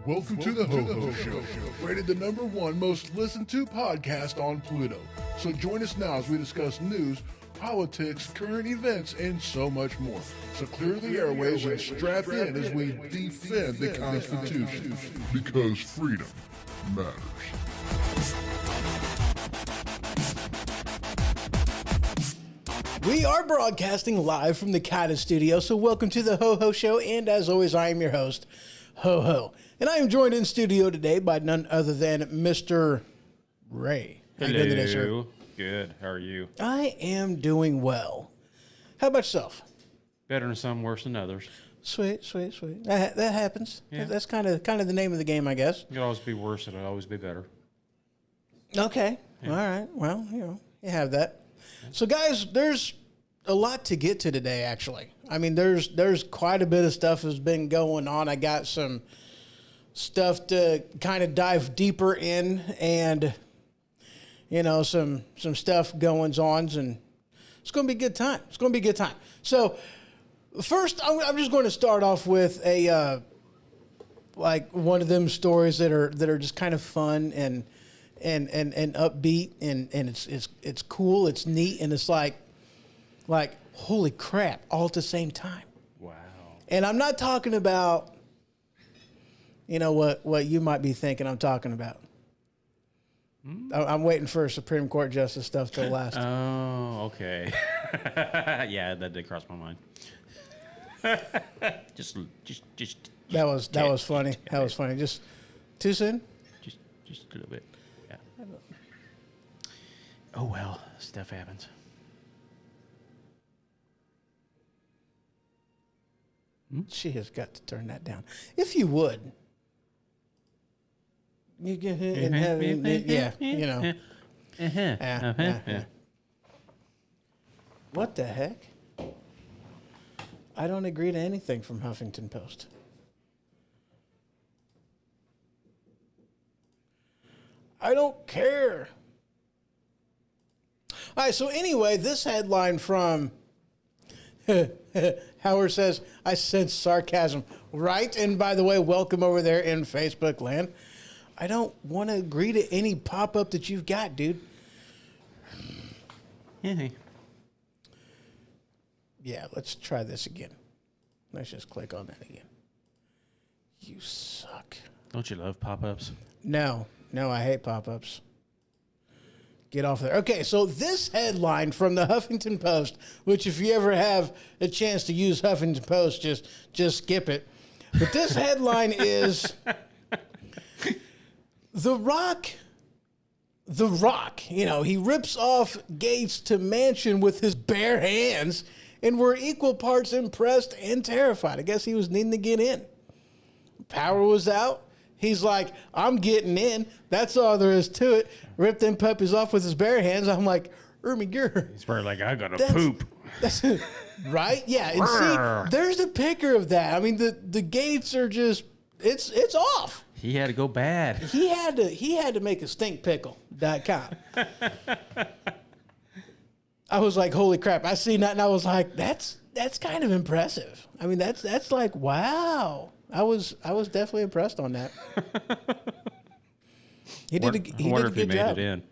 Welcome to the HohO Show, rated the #1 most listened to podcast on Pluto. So join us now as we discuss news, politics, current events, and so much more. So clear the airways and strap in as we defend the Constitution. Because freedom matters. We are broadcasting live from the Kata studio, so welcome to the HohO Show, and as always, I am your host, HoHo. And I am joined in studio today by none other than Mr. Ray. How you doing today, sir? Good. How are you? I am doing well. How about yourself? Better than some, worse than others. Sweet. That happens. Yeah. That's kind of the name of the game, I guess. It could always be worse, and it'll always be better. Okay. Yeah. All right. Well, you have that. So, guys, there's a lot to get to today, actually. I mean, there's quite a bit of stuff has been going on. I got some stuff to kind of dive deeper in, and some stuff goings on, and it's going to be a good time. So, first, I'm just going to start off with a like one of them stories that are just kind of fun and upbeat, and it's cool, it's neat, and it's like holy crap all at the same time. Wow. And I'm not talking about what you might be thinking I'm talking about. I'm waiting for Supreme Court justice stuff to last. Oh, okay. Yeah, that did cross my mind. just that was funny. That was funny. Just too soon? Just a little bit. Yeah. Oh well, stuff happens. She has got to turn that down. If you would. You get and have What the heck? I don't agree to anything from Huffington Post. I don't care. All right, so anyway, this headline from Howard says, I sense sarcasm. Right? And by the way, welcome over there in Facebook land. I don't want to agree to any pop-up that you've got, dude. Yeah, let's try this again. Let's just click on that again. You suck. Don't you love pop-ups? No, I hate pop-ups. Get off there. Okay, so this headline from the Huffington Post, which if you ever have a chance to use Huffington Post, just skip it. But this headline is The Rock, he rips off gates to mansion with his bare hands, and we're equal parts impressed and terrified. I guess he was needing to get in. Power was out. He's like, I'm getting in. That's all there is to it. Ripped them puppies off with his bare hands. I'm like, Ermy, he's probably like, I gotta poop. That's right? Yeah. And see, there's a picture of that. I mean, the gates are just, it's off. He had to go bad. He had to make a stinkpickle.com. I was like, holy crap. I seen that and I was like, that's kind of impressive. I mean, that's like, wow. I was definitely impressed on that. He did a good job. I wonder if he made it in.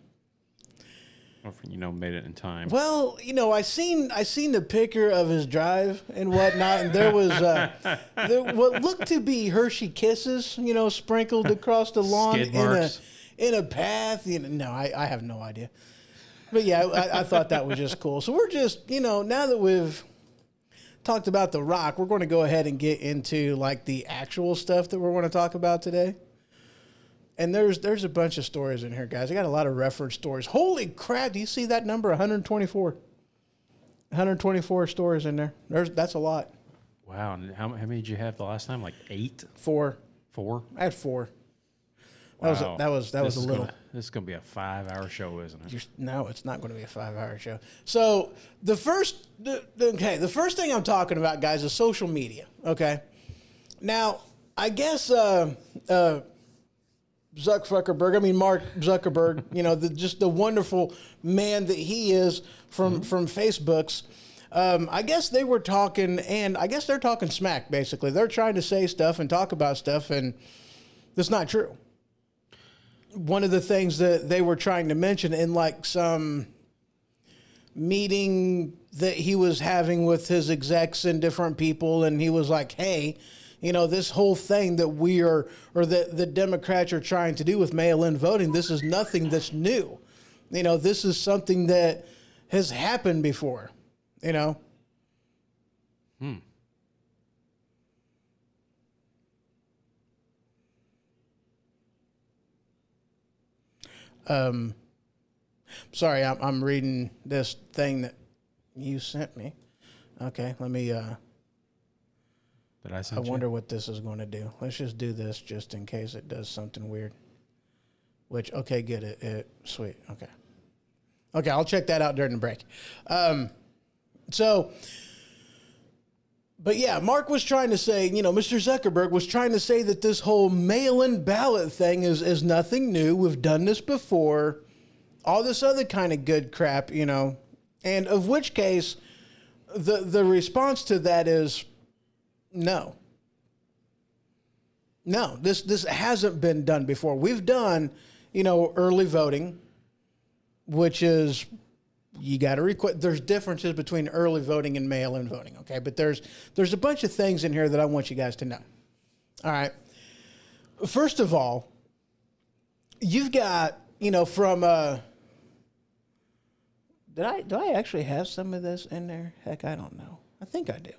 Or if, made it in time. Well, I seen the picture of his drive and whatnot, and there was what looked to be Hershey Kisses, sprinkled across the lawn in a path. No, I have no idea. But yeah, I thought that was just cool. So we're just, now that we've talked about The Rock, we're going to go ahead and get into like the actual stuff that we're going to talk about today. And there's a bunch of stories in here, guys. I got a lot of reference stories. Holy crap, do you see that number? 124. 124 stories in there. That's a lot. Wow. And how many did you have the last time? Like 8? 4. 4? I had 4. Wow. That was a little. This is going to be a 5-hour show, isn't it? No, it's not going to be a 5-hour show. So the first thing I'm talking about, guys, is social media. Okay. Now, I guess Mark Zuckerberg, just the wonderful man that he is from Facebook's. I guess they were talking, and I guess they're talking smack, basically. They're trying to say stuff and talk about stuff, and That's not true. One of the things that they were trying to mention in like some meeting that he was having with his execs and different people, and he was like, hey, you know, this whole thing that we are, or that the Democrats are trying to do with mail-in voting, this is nothing that's new. You know, this is something that has happened before, you know. Sorry, I'm reading this thing that you sent me. Okay, let me, Did I send I wonder what this is going to do. Let's just do this just in case it does something weird. Which, okay, get it. Sweet, okay. Okay, I'll check that out during the break. But yeah, Mark was trying to say, you know, Mr. Zuckerberg was trying to say that this whole mail-in ballot thing is nothing new. We've done this before. All this other kind of good crap, you know. And of which case, the response to that is no. No, this hasn't been done before. We've done, you know, early voting, which is, you got to request. There's differences between early voting and mail-in voting, okay? But there's a bunch of things in here that I want you guys to know. All right. First of all, you've got, you know, from do I actually have some of this in there? Heck, I don't know. I think I do.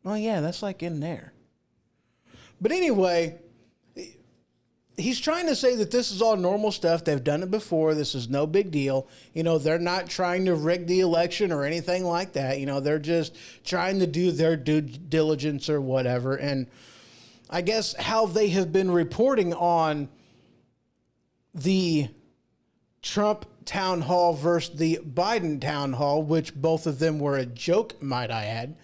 Oh yeah, that's like in there. But anyway, he's trying to say that this is all normal stuff. They've done it before. This is no big deal. You know, they're not trying to rig the election or anything like that. You know, they're just trying to do their due diligence or whatever. And I guess how they have been reporting on the Trump town hall versus the Biden town hall, which both of them were a joke, might I add,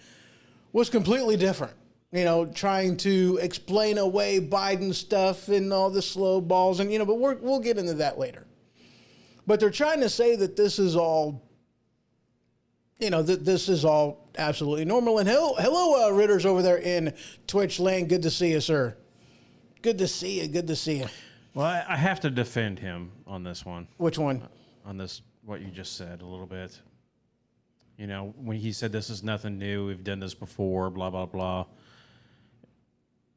was completely different. You know, trying to explain away Biden stuff and all the slow balls, and, you know, but we'll get into that later. But they're trying to say that this is all, you know, that this is all absolutely normal. And hello, Ritters over there in Twitch land. Good to see you, sir. Good to see you. Good to see you. Well, I have to defend him on this one. Which one? On this, what you just said a little bit. You know, when he said this is nothing new, we've done this before, blah, blah, blah.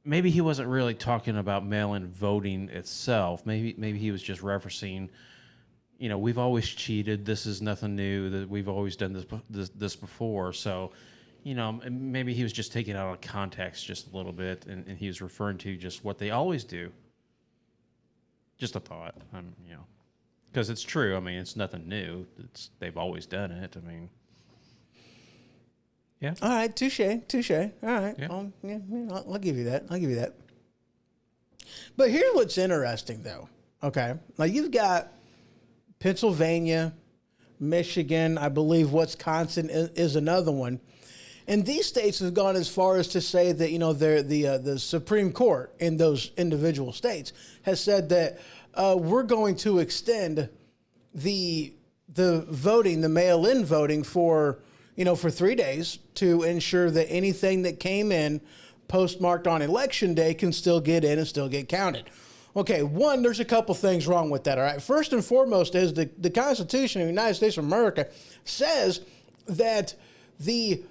Maybe he wasn't really talking about mail-in voting itself. Maybe he was just referencing, you know, we've always cheated. This is nothing new. That we've always done this before. So, you know, maybe he was just taking it out of context just a little bit, and he was referring to just what they always do. Just a thought, you know, because it's true. I mean, it's nothing new. They've always done it. I mean. Yeah. All right. Touche. All right. Yeah. Yeah, I'll give you that. But here's what's interesting, though. Okay. Now, you've got Pennsylvania, Michigan, I believe Wisconsin is another one. And these states have gone as far as to say that, you know, the Supreme Court in those individual states has said that we're going to extend the voting, the mail-in voting for 3 days to ensure that anything that came in postmarked on election day can still get in and still get counted. Okay, one, there's a couple things wrong with that, all right? First and foremost is the Constitution of the United States of America says that the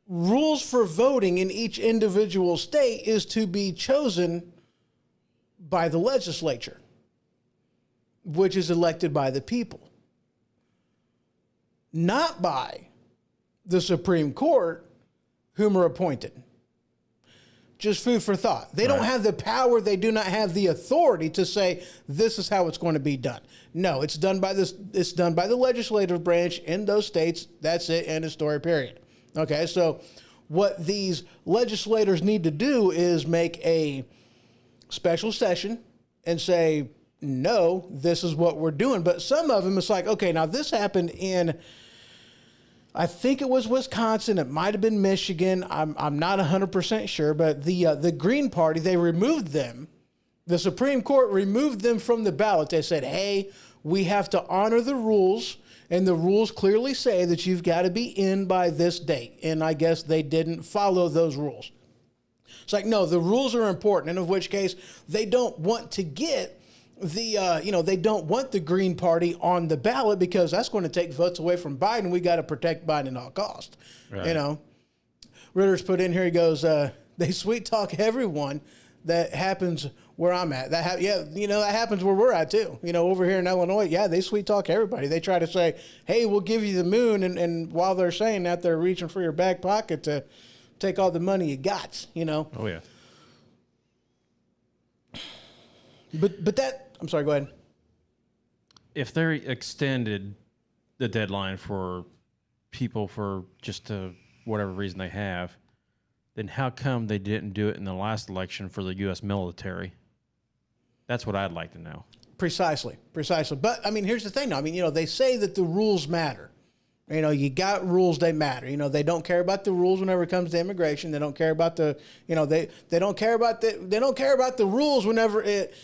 rules for voting in each individual state is to be chosen by the legislature, which is elected by the people, not by the Supreme Court, whom are appointed. Just food for thought. They don't have the power. They do not have the authority to say this is how it's going to be done. No, it's done by the legislative branch in those states. That's it. End of story. Period. Okay. So what these legislators need to do is make a special session and say, no, this is what we're doing. But some of them, it's like, okay, now this happened in, I think it was Wisconsin. It might have been Michigan. I'm not 100% sure, but the Green Party, they removed them. The Supreme Court removed them from the ballot. They said, hey, we have to honor the rules, and the rules clearly say that you've got to be in by this date. And I guess they didn't follow those rules. It's like, no, the rules are important, and of which case they don't want to get they don't want the Green Party on the ballot because that's going to take votes away from Biden. We got to protect Biden at all costs. Right. Ritter's put in here, he goes, they sweet talk everyone. That happens where I'm at. That happens where we're at too. Over here in Illinois, they sweet talk everybody. They try to say, hey, we'll give you the moon. And while they're saying that, they're reaching for your back pocket to take all the money you got, Oh, yeah. But I'm sorry, go ahead. If they extended the deadline for people for just whatever reason they have, then how come they didn't do it in the last election for the U.S. military? That's what I'd like to know. Precisely. But, here's the thing, though. They say that the rules matter. You got rules, they matter. They don't care about the rules whenever it comes to immigration. They don't care about they don't care about the rules whenever it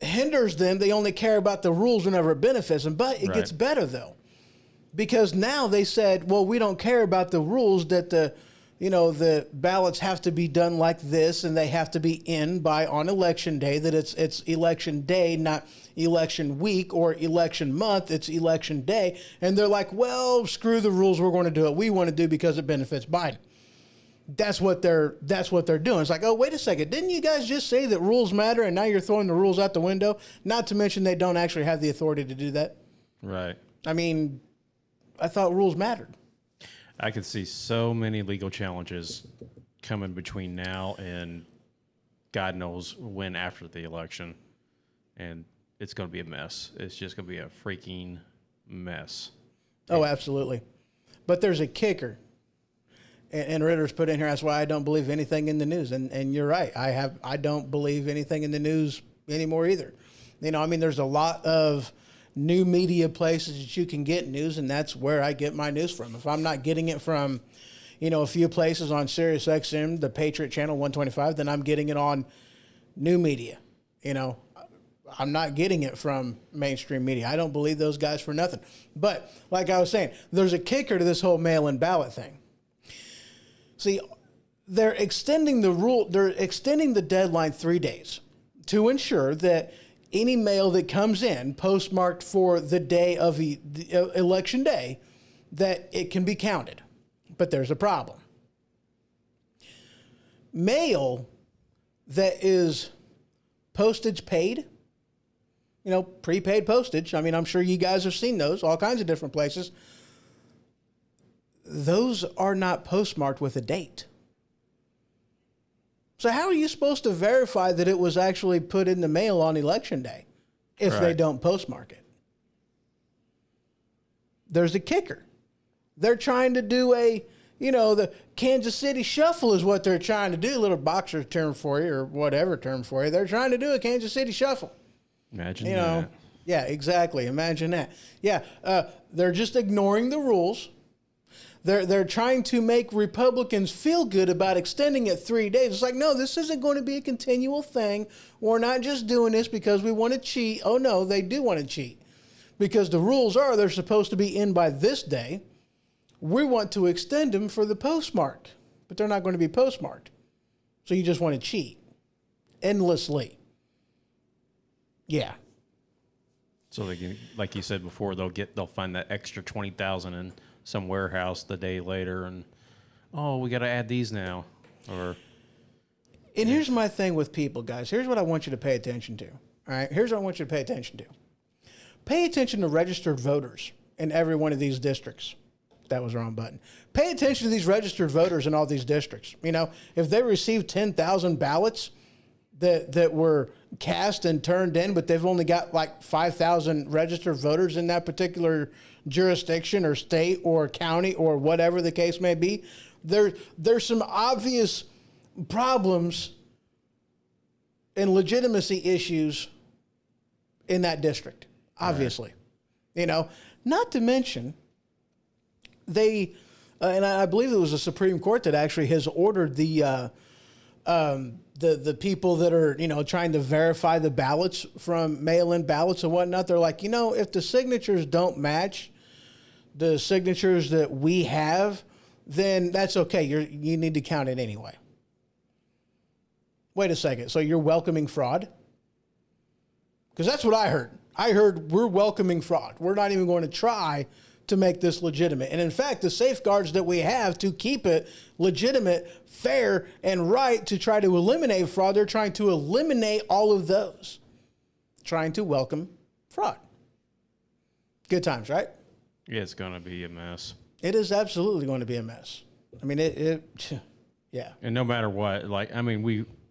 hinders them. They only care about the rules whenever it benefits them. But it gets better, though. Because now they said, well, we don't care about the rules that the ballots have to be done like this, and they have to be in by on election day, that it's election day, not election week or election month. It's election day. And they're like, well, screw the rules. We're going to do what we want to do because it benefits Biden. That's what they're doing. It's like, oh, wait a second. Didn't you guys just say that rules matter? And now you're throwing the rules out the window. Not to mention they don't actually have the authority to do that. Right. I thought rules mattered. I could see so many legal challenges coming between now and God knows when after the election. And it's going to be a mess. It's just going to be a freaking mess. Oh, absolutely. But there's a kicker. And Ritter's put in here, that's why I don't believe anything in the news. And you're right. I don't believe anything in the news anymore either. There's a lot of new media places that you can get news, and that's where I get my news from. If I'm not getting it from, a few places on Sirius XM, the Patriot Channel 125, then I'm getting it on new media. I'm not getting it from mainstream media. I don't believe those guys for nothing. But like I was saying, there's a kicker to this whole mail-in ballot thing. See, they're extending the deadline 3 days to ensure that any mail that comes in postmarked for the day of the election day, that it can be counted. But there's a problem. Mail that is postage paid, prepaid postage. I'm sure you guys have seen those, all kinds of different places. Those are not postmarked with a date. So how are you supposed to verify that it was actually put in the mail on election day if they don't postmark it? There's a kicker. They're trying to do the Kansas City shuffle is what they're trying to do. A little boxer term for you or whatever term for you. They're trying to do a Kansas City shuffle. Imagine that. Yeah, exactly. Imagine that. Yeah, they're just ignoring the rules. They're trying to make Republicans feel good about extending it 3 days. It's like, no, this isn't going to be a continual thing. We're not just doing this because we want to cheat. Oh, no, they do want to cheat. Because the rules are they're supposed to be in by this day. We want to extend them for the postmark. But they're not going to be postmarked. So you just want to cheat. Endlessly. Yeah. So they can, like you said before, they'll find that extra 20,000 in some warehouse the day later, and we got to add these now. And here's my thing with people, guys. Here's what I want you to pay attention to. All right, here's what I want you to pay attention to. Pay attention to registered voters in every one of these districts. That was the wrong button. Pay attention to these registered voters in all these districts. If they received 10,000 ballots that were cast and turned in, but they've only got like 5,000 registered voters in that particular jurisdiction or state or county or whatever the case may be, there's some obvious problems and legitimacy issues in that district, obviously. Right. Not to mention they, and I believe it was the Supreme Court that actually has ordered the people that are, trying to verify the ballots from mail-in ballots and whatnot. They're like, if the signatures don't match the signatures that we have, then that's okay. You need to count it anyway. Wait a second. So you're welcoming fraud? Because that's what I heard. I heard we're welcoming fraud. We're not even going to try to make this legitimate. And in fact, the safeguards that we have to keep it legitimate, fair, and right to try to eliminate fraud, they're trying to eliminate all of those. Trying to welcome fraud. Good times, right? It's going to be a mess. It is absolutely going to be a mess. I mean, yeah. And no matter what,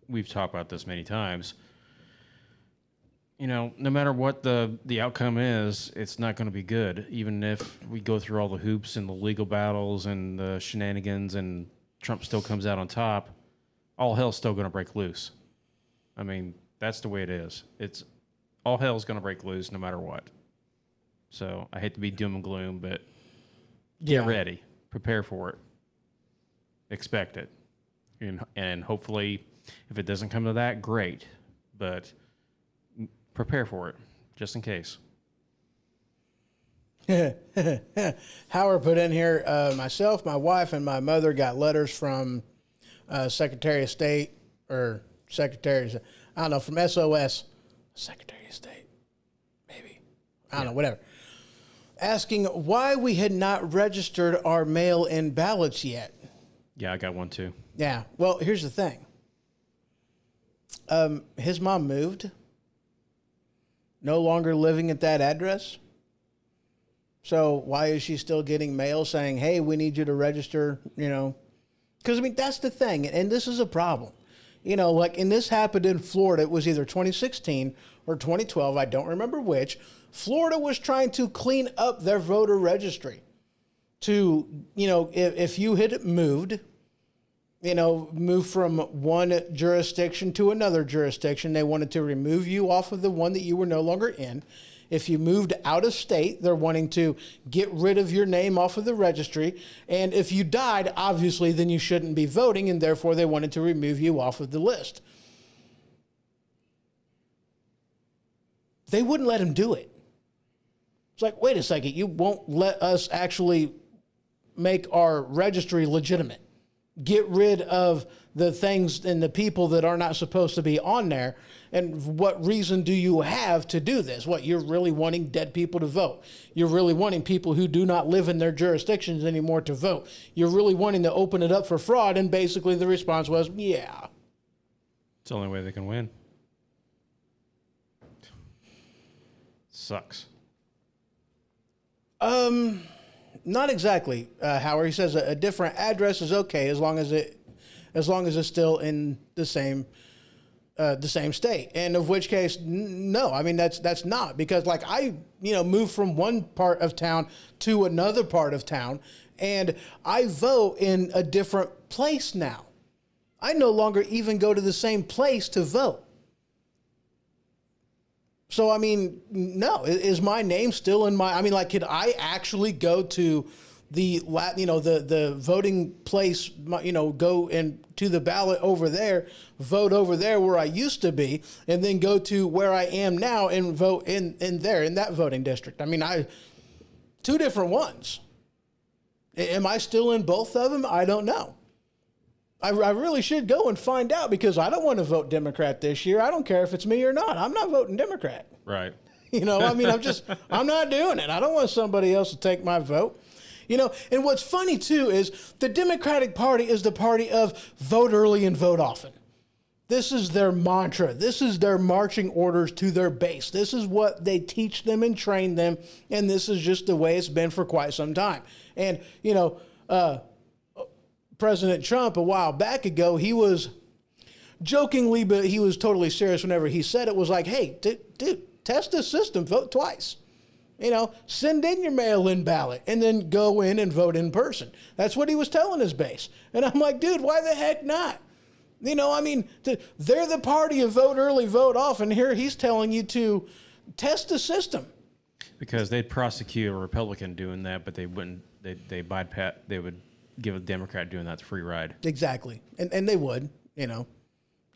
we've talked about this many times. No matter what the outcome is, it's not going to be good. Even if we go through all the hoops and the legal battles and the shenanigans and Trump still comes out on top, all hell's still going to break loose. I mean, that's the way it is. It's all hell's going to break loose no matter what. So I hate to be doom and gloom, but get ready, prepare for it, expect it, and hopefully, if it doesn't come to that, great. But prepare for it, just in case. Howard put in here, myself, my wife, and my mother got letters from Secretary of State, or Secretaries, I don't know, from SOS, Secretary of State, maybe. I don't know, whatever. Asking why we had not registered our mail-in ballots yet. Yeah, I got one too. Yeah, well, here's the thing. His mom moved. No longer living at that address. So why is she still getting mail saying, hey, we need you to register, Because, I mean, that's the thing, and this is a problem. And this happened in Florida. It was either 2016 or 2012. I don't remember which. Florida was trying to clean up their voter registry to, if you had moved, move from one jurisdiction to another jurisdiction. They wanted to remove you off of the one that you were no longer in. If you moved out of state, they're wanting to get rid of your name off of the registry. And if you died, obviously, then you shouldn't be voting, and therefore they wanted to remove you off of the list. They wouldn't let him do it. It's like, wait a second, you won't let us actually make our registry legitimate. Get rid of the things and the people that are not supposed to be on there. And what reason do you have to do this? What, you're really wanting dead people to vote? You're really wanting people who do not live in their jurisdictions anymore to vote? You're really wanting to open it up for fraud? And basically the response was, yeah. It's the only way they can win. Sucks. Not exactly, Howard. He says a different address is okay as long as it's still in the same state. And of which case, no. I mean, that's not, because like I moved from one part of town to another part of town, and I vote in a different place now. I no longer even go to the same place to vote. So, I mean, no, is my name still in my, I mean, like, could I actually go to the voting place, go and to the ballot over there, vote over there where I used to be, and then go to where I am now and vote in there, in that voting district? I mean, two different ones. Am I still in both of them? I don't know. I really should go and find out, because I don't want to vote Democrat this year. I don't care if it's me or not. I'm not voting Democrat. Right. I mean, I'm not doing it. I don't want somebody else to take my vote. And what's funny too is the Democratic Party is the party of vote early and vote often. This is their mantra. This is their marching orders to their base. This is what they teach them and train them. And this is just the way it's been for quite some time. And, President Trump, a while back ago, he was jokingly, but he was totally serious whenever he said it, was like, hey, dude, test the system, vote twice. Send in your mail-in ballot and then go in and vote in person. That's what he was telling his base. And I'm like, dude, why the heck not? They're the party of vote early, vote often. Here he's telling you to test the system. Because they'd prosecute a Republican doing that, but they wouldn't, they would give a Democrat doing that the free ride. Exactly. And they would, and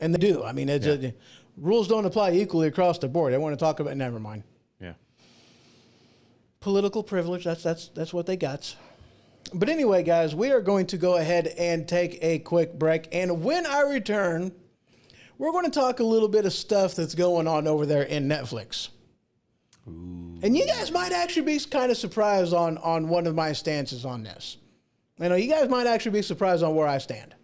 they do. I mean, rules don't apply equally across the board. They want to talk about, never mind. Yeah. Political privilege, that's what they got. But anyway, guys, we are going to go ahead and take a quick break. And when I return, we're going to talk a little bit of stuff that's going on over there in Netflix. Ooh. And you guys might actually be kind of surprised on one of my stances on this. You know, you guys might actually be surprised on where I stand.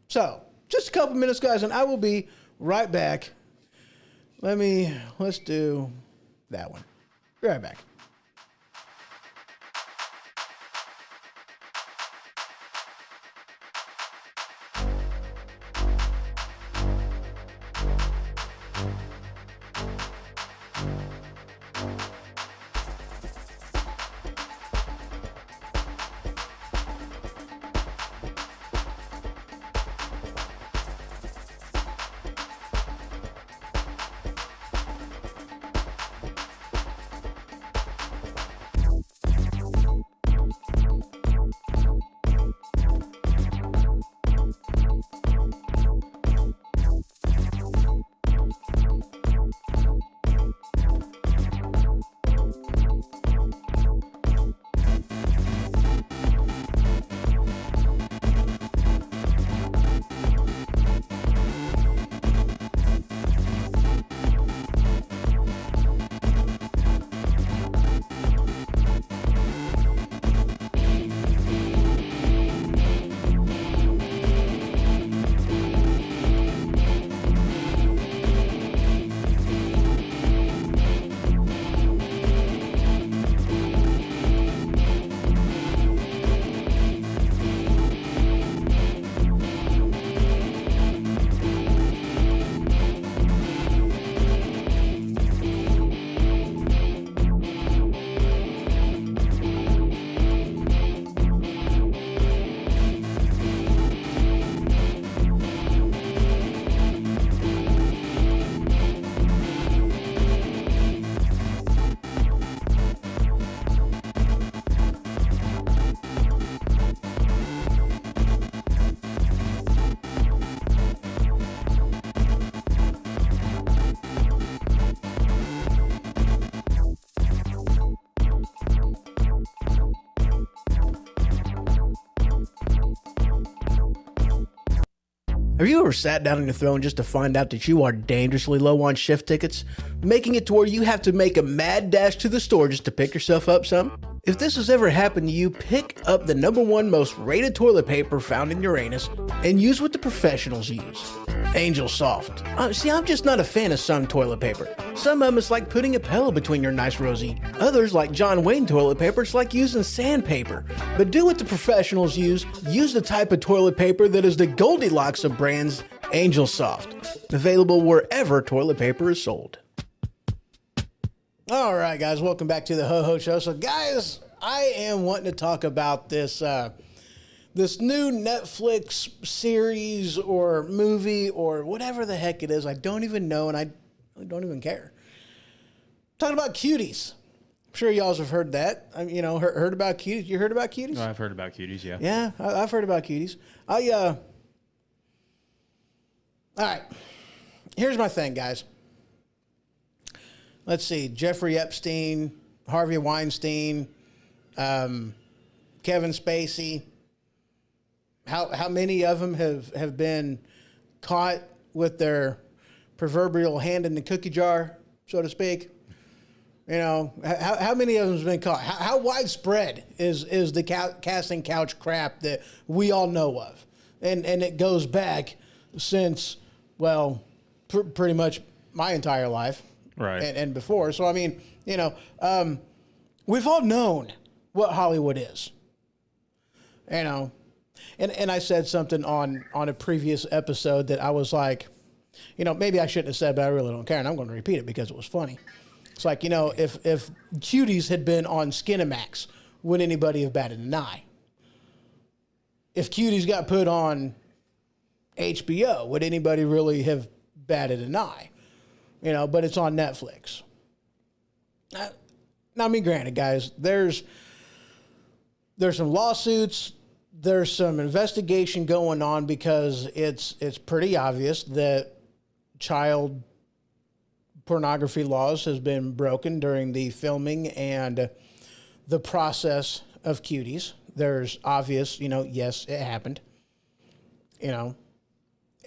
So, just a couple minutes, guys, and I will be right back. Let's do that one. Be right back. Have you ever sat down on your throne just to find out that you are dangerously low on shift tickets, making it to where you have to make a mad dash to the store just to pick yourself up some? If this has ever happened to you, pick up the #1 most rated toilet paper found in Uranus and use what the professionals use. Angel Soft. See, I'm just not a fan of some toilet paper. Some of them it's like putting a pillow between your nice rosy. Others, like John Wayne toilet paper, it's like using sandpaper. But do what the professionals use. Use the type of toilet paper that is the Goldilocks of brands, Angel Soft. Available wherever toilet paper is sold. All right, guys, welcome back to the HoHO Show. So, guys, I am wanting to talk about this this new Netflix series or movie or whatever the heck it is. I don't even know, and I don't even care. Talking about Cuties. I'm sure y'all have heard that. Heard about Cuties. You heard about Cuties? Oh, I've heard about Cuties, yeah. Yeah, I've heard about Cuties. All right. Here's my thing, guys. Let's see. Jeffrey Epstein, Harvey Weinstein, Kevin Spacey. How many of them have been caught with their proverbial hand in the cookie jar, so to speak? You know, how many of them have been caught? How widespread is the casting couch crap that we all know of? And it goes back since, well, pretty much my entire life. Right. And before. So, I mean, we've all known what Hollywood is. You know, and I said something on a previous episode that I was like, maybe I shouldn't have said, but I really don't care. And I'm going to repeat it because it was funny. It's like, if Cuties had been on Skinamax, would anybody have batted an eye? If Cuties got put on HBO, would anybody really have batted an eye? But it's on Netflix. Now, I mean, granted, guys, there's some lawsuits, there's some investigation going on because it's pretty obvious that child pornography laws has been broken during the filming and the process of Cuties. There's obvious, yes, it happened,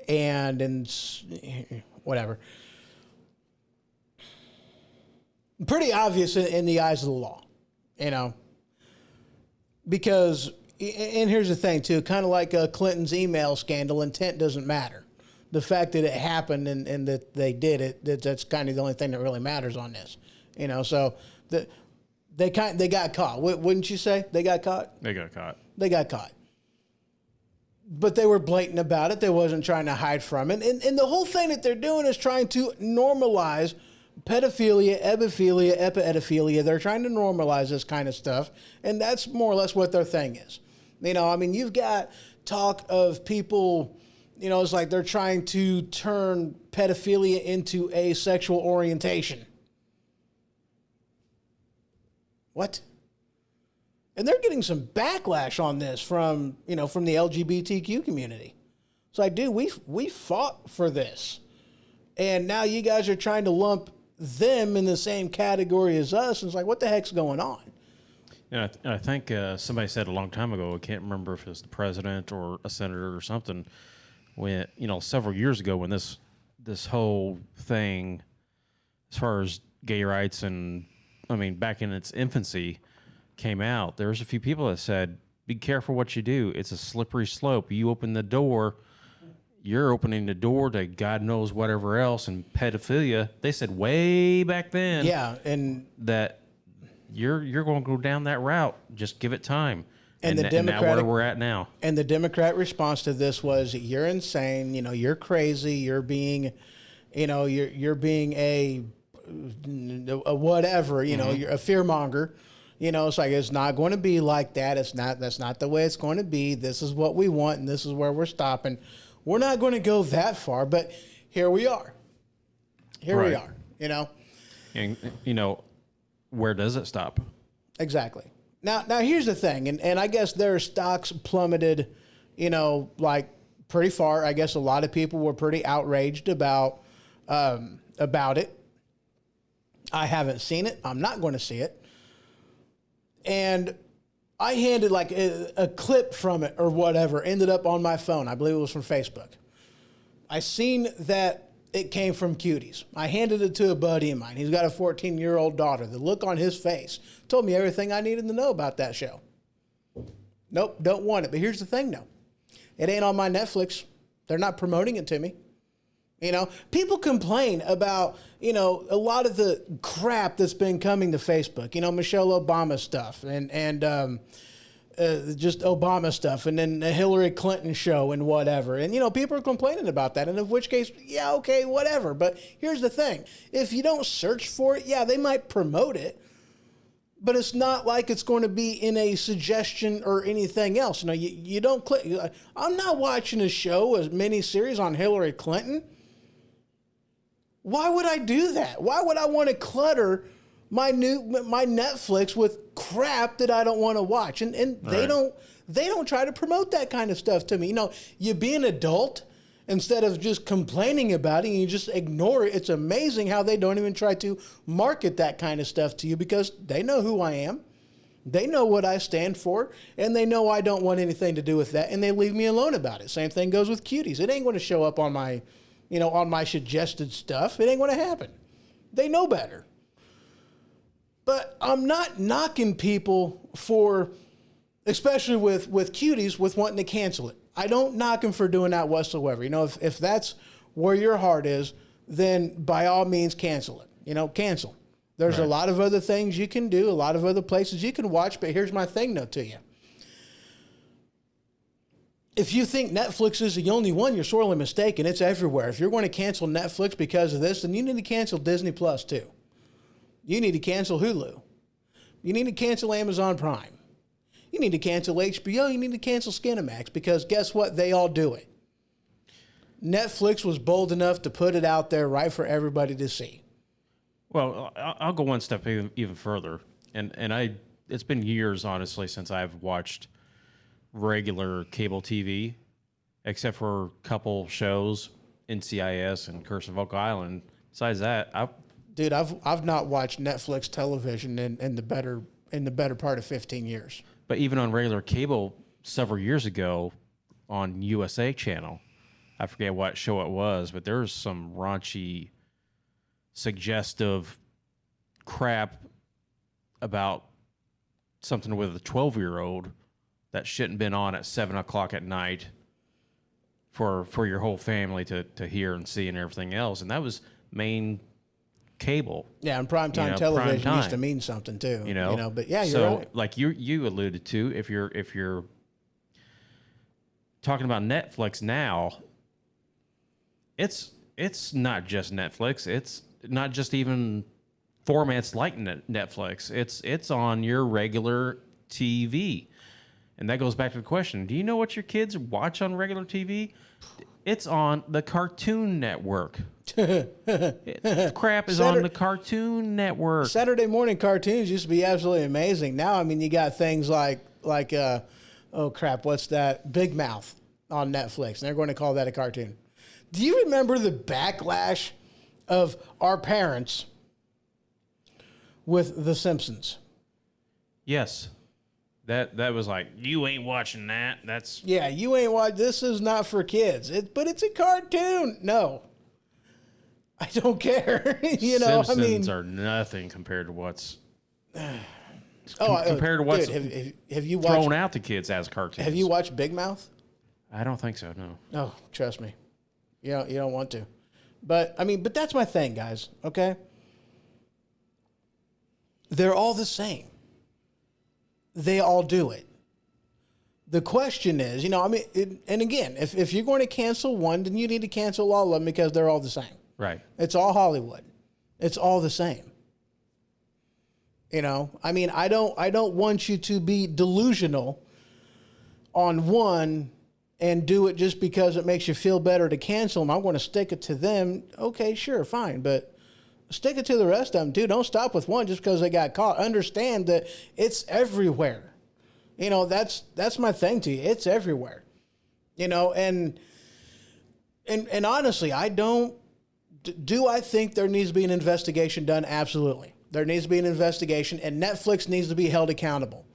and whatever. Pretty obvious in the eyes of the law, you know, because, and here's the thing too, kind of like Clinton's email scandal, intent doesn't matter. The fact that it happened and that they did it, that's kind of the only thing that really matters on this, you know. So they got caught. Wouldn't you say they got caught? They got caught. They got caught. But they were blatant about it. They wasn't trying to hide from it. And the whole thing that they're doing is trying to normalize pedophilia, ebophilia, epiedophilia. They're trying to normalize this kind of stuff. And that's more or less what their thing is. You know, I mean, you've got talk of people, you know, it's like they're trying to turn pedophilia into a sexual orientation. What? And they're getting some backlash on this from, you know, from the LGBTQ community. It's like, dude, we fought for this. And now you guys are trying to lump them in the same category as us. And it's like, what the heck's going on? And I think somebody said a long time ago, I can't remember if it was the president or a senator or something, when, you know, several years ago when this whole thing, as far as gay rights and, I mean, back in its infancy, came out, there was a few people that said, be careful what you do. It's a slippery slope. You open the door, you're opening the door to God knows whatever else. And pedophilia, they said way back then, yeah, and that you're going to go down that route. Just give it time. And the and now where we're at now. And the Democrat response to this was, you're insane. You know, you're crazy. You're being, you know, you're being a whatever. You know, you're a fearmonger. You know, it's like, it's not going to be like that. That's not the way it's going to be. This is what we want, and this is where we're stopping. We're not going to go that far, but here we are. Here we are, you know. And, you know, where does it stop? Exactly. Now here's the thing, and I guess their stocks plummeted, you know, like pretty far. I guess a lot of people were pretty outraged about it. I haven't seen it. I'm not going to see it. And I handed like a clip from it or whatever, ended up on my phone. I believe it was from Facebook. I seen that it came from Cuties. I handed it to a buddy of mine. He's got a 14-year-old daughter. The look on his face told me everything I needed to know about that show. Nope, don't want it. But here's the thing, though. It ain't on my Netflix. They're not promoting it to me. You know, people complain about, you know, a lot of the crap that's been coming to Facebook. You know, Michelle Obama stuff and just Obama stuff, and then the Hillary Clinton show and whatever. And, you know, people are complaining about that, and in which case, yeah, okay, whatever. But here's the thing. If you don't search for it, yeah, they might promote it, but it's not like it's going to be in a suggestion or anything else. You know, you don't click. I'm not watching a show, a mini-series on Hillary Clinton. Why would I do that? Why would I want to clutter my Netflix with crap that I don't want to watch? And they don't try to promote that kind of stuff to me. You know, you be an adult instead of just complaining about it and you just ignore it. It's amazing how they don't even try to market that kind of stuff to you, because they know who I am. They know what I stand for, and they know I don't want anything to do with that, and they leave me alone about it. Same thing goes with Cuties. It ain't going to show up on my, you know, on my suggested stuff. It ain't going to happen. They know better. But I'm not knocking people for, especially with Cuties, with wanting to cancel it. I don't knock them for doing that whatsoever. You know, if that's where your heart is, then by all means cancel it. You know, cancel. There's a lot of other things you can do, a lot of other places you can watch, but here's my thing, though, to you. If you think Netflix is the only one, you're sorely mistaken. It's everywhere. If you're going to cancel Netflix because of this, then you need to cancel Disney Plus too. You need to cancel Hulu. You need to cancel Amazon Prime. You need to cancel HBO. You need to cancel Skinamax, because guess what? They all do it. Netflix was bold enough to put it out there right for everybody to see. Well, I'll go one step even further. And it's been years, honestly, since I've watched regular cable TV, except for a couple shows, NCIS and Curse of Oak Island. Besides that, I've not watched Netflix television in the better part of 15 years. But even on regular cable, several years ago, on USA Channel, I forget what show it was, but there was some raunchy, suggestive crap about something with a 12-year-old that shouldn't have been on at 7 o'clock at night for your whole family to hear and see and everything else. And that was main cable. Yeah, and primetime television used to mean something too. But yeah, you're right. Like you alluded to, if you're talking about Netflix now, it's not just Netflix. It's not just even formats like Netflix. It's on your regular TV. And that goes back to the question, do you know what your kids watch on regular TV? It's on the Cartoon Network. Crap is on the Cartoon Network. Saturday morning cartoons used to be absolutely amazing. Now, I mean, you got things like oh crap, what's that? Big Mouth on Netflix. And they're going to call that a cartoon. Do you remember the backlash of our parents with The Simpsons? Yes. That was like, you ain't watching that. That's yeah, you ain't watching. This is not for kids. But it's a cartoon. No, I don't care. Simpsons are nothing compared to what's compared to what's have you thrown watched, out to kids as cartoons. Have you watched Big Mouth? I don't think so. No. Oh, trust me, you don't want to. But that's my thing, guys. Okay, they're all the same. They all do it. The question is, and again, if you're going to cancel one, then you need to cancel all of them because they're all the same. Right. It's all Hollywood. It's all the same. I don't want you to be delusional on one and do it just because it makes you feel better to cancel them. I'm going to stick it to them. Okay, sure, fine, but stick it to the rest of them, too. Don't stop with one just because they got caught. Understand that it's everywhere. That's my thing to you. It's everywhere. And honestly, I think there needs to be an investigation done? Absolutely. There needs to be an investigation, and Netflix needs to be held accountable.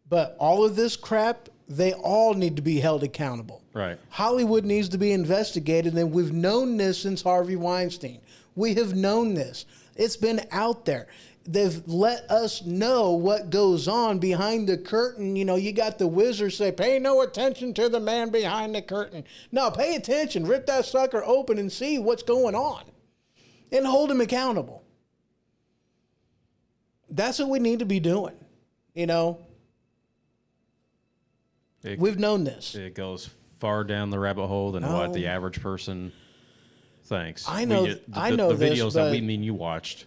But all of this crap, they all need to be held accountable. Right. Hollywood needs to be investigated, and we've known this since Harvey Weinstein. We have known this. It's been out there. They've let us know what goes on behind the curtain. You got the wizards say, pay no attention to the man behind the curtain. No, pay attention. Rip that sucker open and see what's going on. And hold him accountable. That's what we need to be doing. We've known this. It goes far down the rabbit hole than what the average person thinks. I know. I know the videos this, that you watched.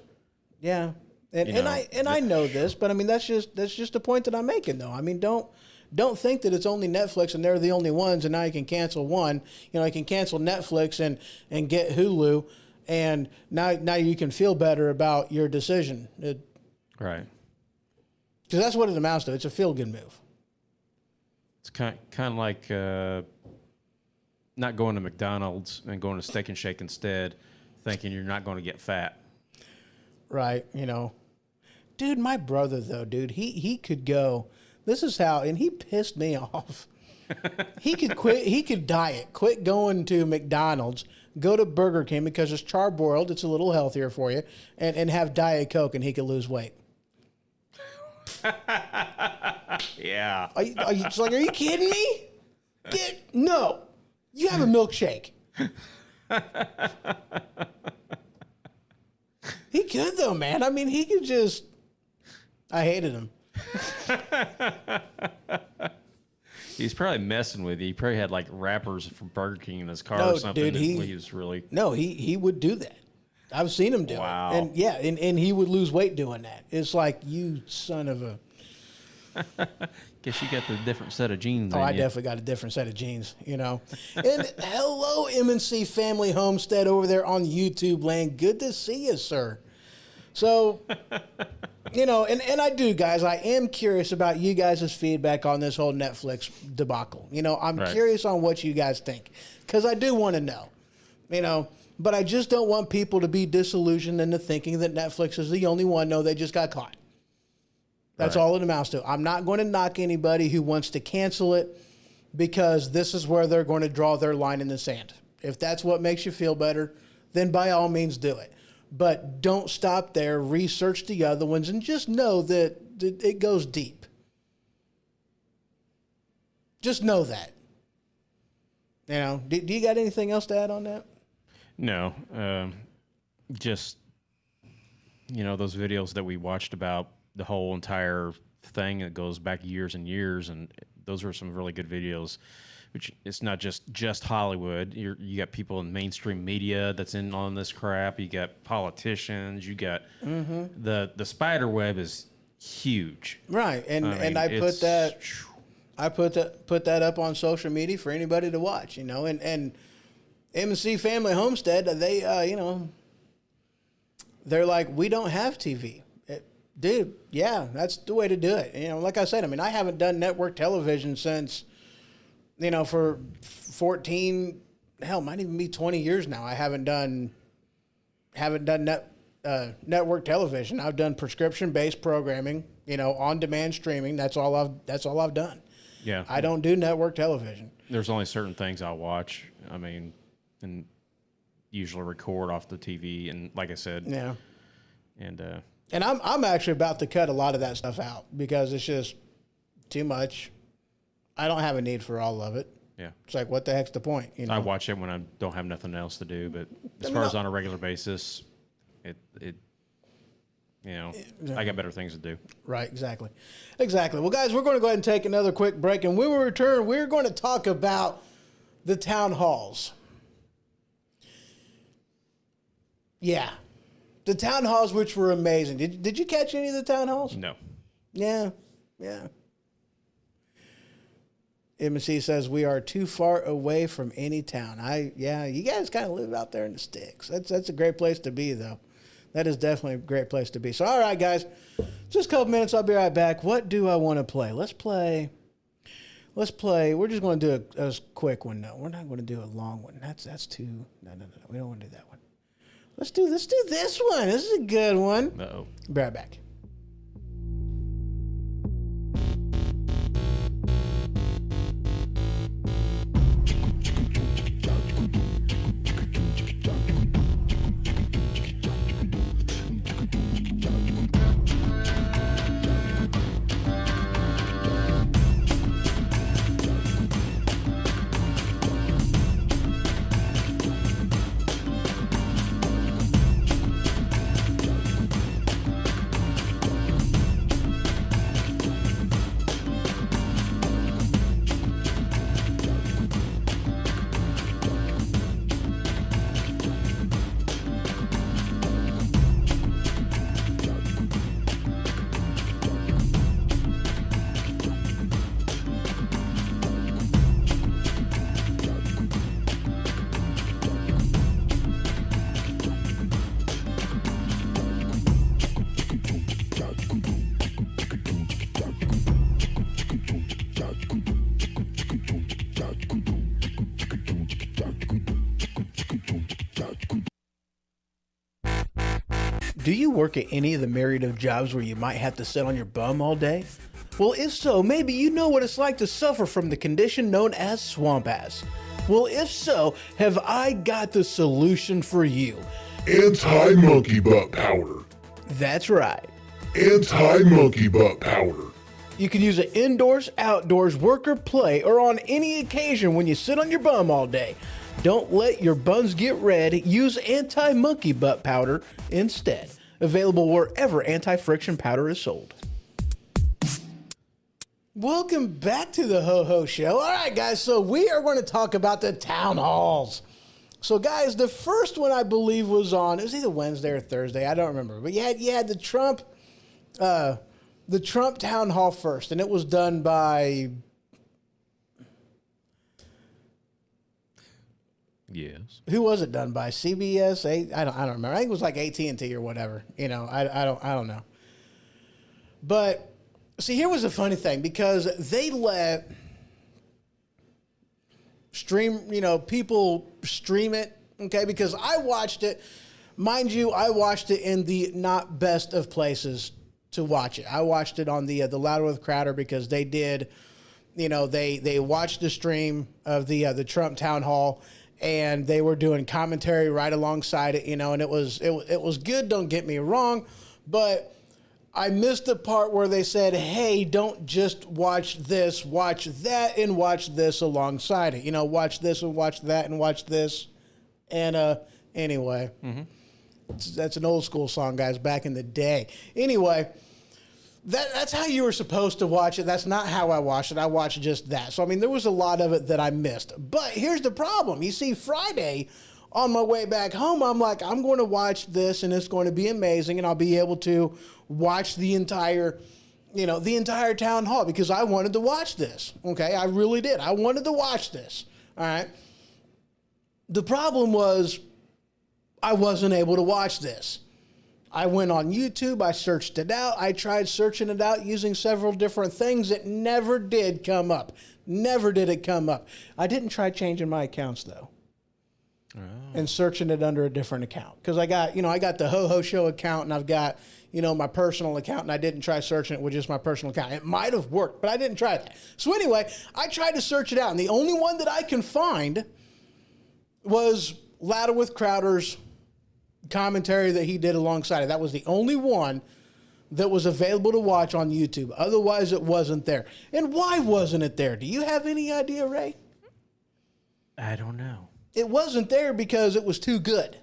Yeah, and I know this, but that's just the point that I'm making, though. Don't think that it's only Netflix and they're the only ones, and now you can cancel one. You can cancel Netflix and get Hulu, and now you can feel better about your decision. Right. Because that's what it amounts to. It's a feel-good move. It's kind of like not going to McDonald's and going to Steak and Shake instead, thinking you're not going to get fat. Right, Dude, my brother, though, he could go, this is how, and he pissed me off. He could quit, he could diet, quit going to McDonald's, go to Burger King because it's charbroiled, it's a little healthier for you, and have Diet Coke, and he could lose weight. Yeah. Are you kidding me? No. You have a milkshake. He could, though, man. He could just... I hated him. He's probably messing with you. He probably had like wrappers from Burger King in his car or something. Dude, he was really... No, he would do that. I've seen him do it. And yeah, and he would lose weight doing that. It's like, you son of a... Guess you got the different set of genes. I definitely got a different set of genes, And hello, M&C Family Homestead over there on YouTube land. Good to see you, sir. So, and I do, guys. I am curious about you guys' feedback on this whole Netflix debacle. I'm curious on what you guys think because I do want to know, But I just don't want people to be disillusioned into thinking that Netflix is the only one. No, they just got caught. That's all it amounts to. I'm not going to knock anybody who wants to cancel it because this is where they're going to draw their line in the sand. If that's what makes you feel better, then by all means do it. But don't stop there. Research the other ones and just know that it goes deep. Just know that. You know, do you got anything else to add on that? No. Just, those videos that we watched about the whole entire thing that goes back years and years, and those were some really good videos. Which it's not just Hollywood. You got people in mainstream media that's in on this crap. You got politicians. You got the spider web is huge. Right, and I put that up on social media for anybody to watch. And M&C Family Homestead, they they're like, we don't have TV. Dude, yeah, that's the way to do it. Like I said, I haven't done network television since. For 14, hell, might even be 20 years now. I haven't done network television. I've done prescription-based programming, on-demand streaming. That's all I've done. Yeah. I don't do network television. There's only certain things I'll watch. And usually record off the TV. And like I said, yeah. And I'm actually about to cut a lot of that stuff out because it's just too much. I don't have a need for all of it. Yeah. It's like, what the heck's the point? I watch it when I don't have nothing else to do, but as far as on a regular basis, I got better things to do. Right, exactly. Well, guys, we're going to go ahead and take another quick break, and when we return, we're going to talk about the town halls. Yeah. The town halls, which were amazing. Did you catch any of the town halls? No. Yeah. M&C says we are too far away from any town. You guys kind of live out there in the sticks. That's a great place to be, though. That is definitely a great place to be. So, all right, guys, just a couple minutes. I'll be right back. What do I want to play? Let's play. We're just going to do a quick one. No, we're not going to do a long one. That's too. No. We don't want to do that one. Let's do this one. This is a good one. Uh-oh. Be right back. Do you work at any of the myriad of jobs where you might have to sit on your bum all day? Well, if so, maybe you know what it's like to suffer from the condition known as swamp ass. Well, if so, have I got the solution for you. Anti-monkey butt powder. That's right. Anti-monkey butt powder. You can use it indoors, outdoors, work or play, or on any occasion when you sit on your bum all day. Don't let your buns get red. Use anti-monkey butt powder instead. Available wherever anti-friction powder is sold. Welcome back to the HoHO Show. All right, guys, so we are going to talk about the town halls. So, guys, the first one I believe was on, it was either Wednesday or Thursday, I don't remember. But you had the Trump town hall first, and it was done by... Yes. Who was it done by? CBS? I don't remember. I think it was like AT&T or whatever. I don't know. But see, here was the funny thing, because they let people stream it. Okay, because I watched it. Mind you, I watched it in the not best of places to watch it. I watched it on the Loudon Crowder because they did, they watched the stream of the Trump town hall. and they were doing commentary right alongside it, and it was good. Don't get me wrong, but I missed the part where they said, "Hey, don't just watch this, watch that, and watch this alongside it. Watch this and watch that and watch this." And anyway, that's an old school song, guys, back in the day. Anyway. That's how you were supposed to watch it. That's not how I watched it. I watched just that. So, there was a lot of it that I missed. But here's the problem. You see, Friday, on my way back home, I'm like, I'm going to watch this, and it's going to be amazing, and I'll be able to watch the entire town hall because I wanted to watch this. Okay? I really did. I wanted to watch this. All right? The problem was I wasn't able to watch this. I went on YouTube, I searched it out, I tried searching it out using several different things. It never did come up. Never did it come up. I didn't try changing my accounts, though, and searching it under a different account. Because I got the HoHO Show account, and I've got, my personal account, and I didn't try searching it with just my personal account. It might have worked, but I didn't try that. So anyway, I tried to search it out, and the only one that I can find was Louder with Crowder's commentary that he did alongside it. That was the only one that was available to watch on YouTube. Otherwise, it wasn't there. And why wasn't it there? Do you have any idea, Ray? I don't know. It wasn't there because it was too good.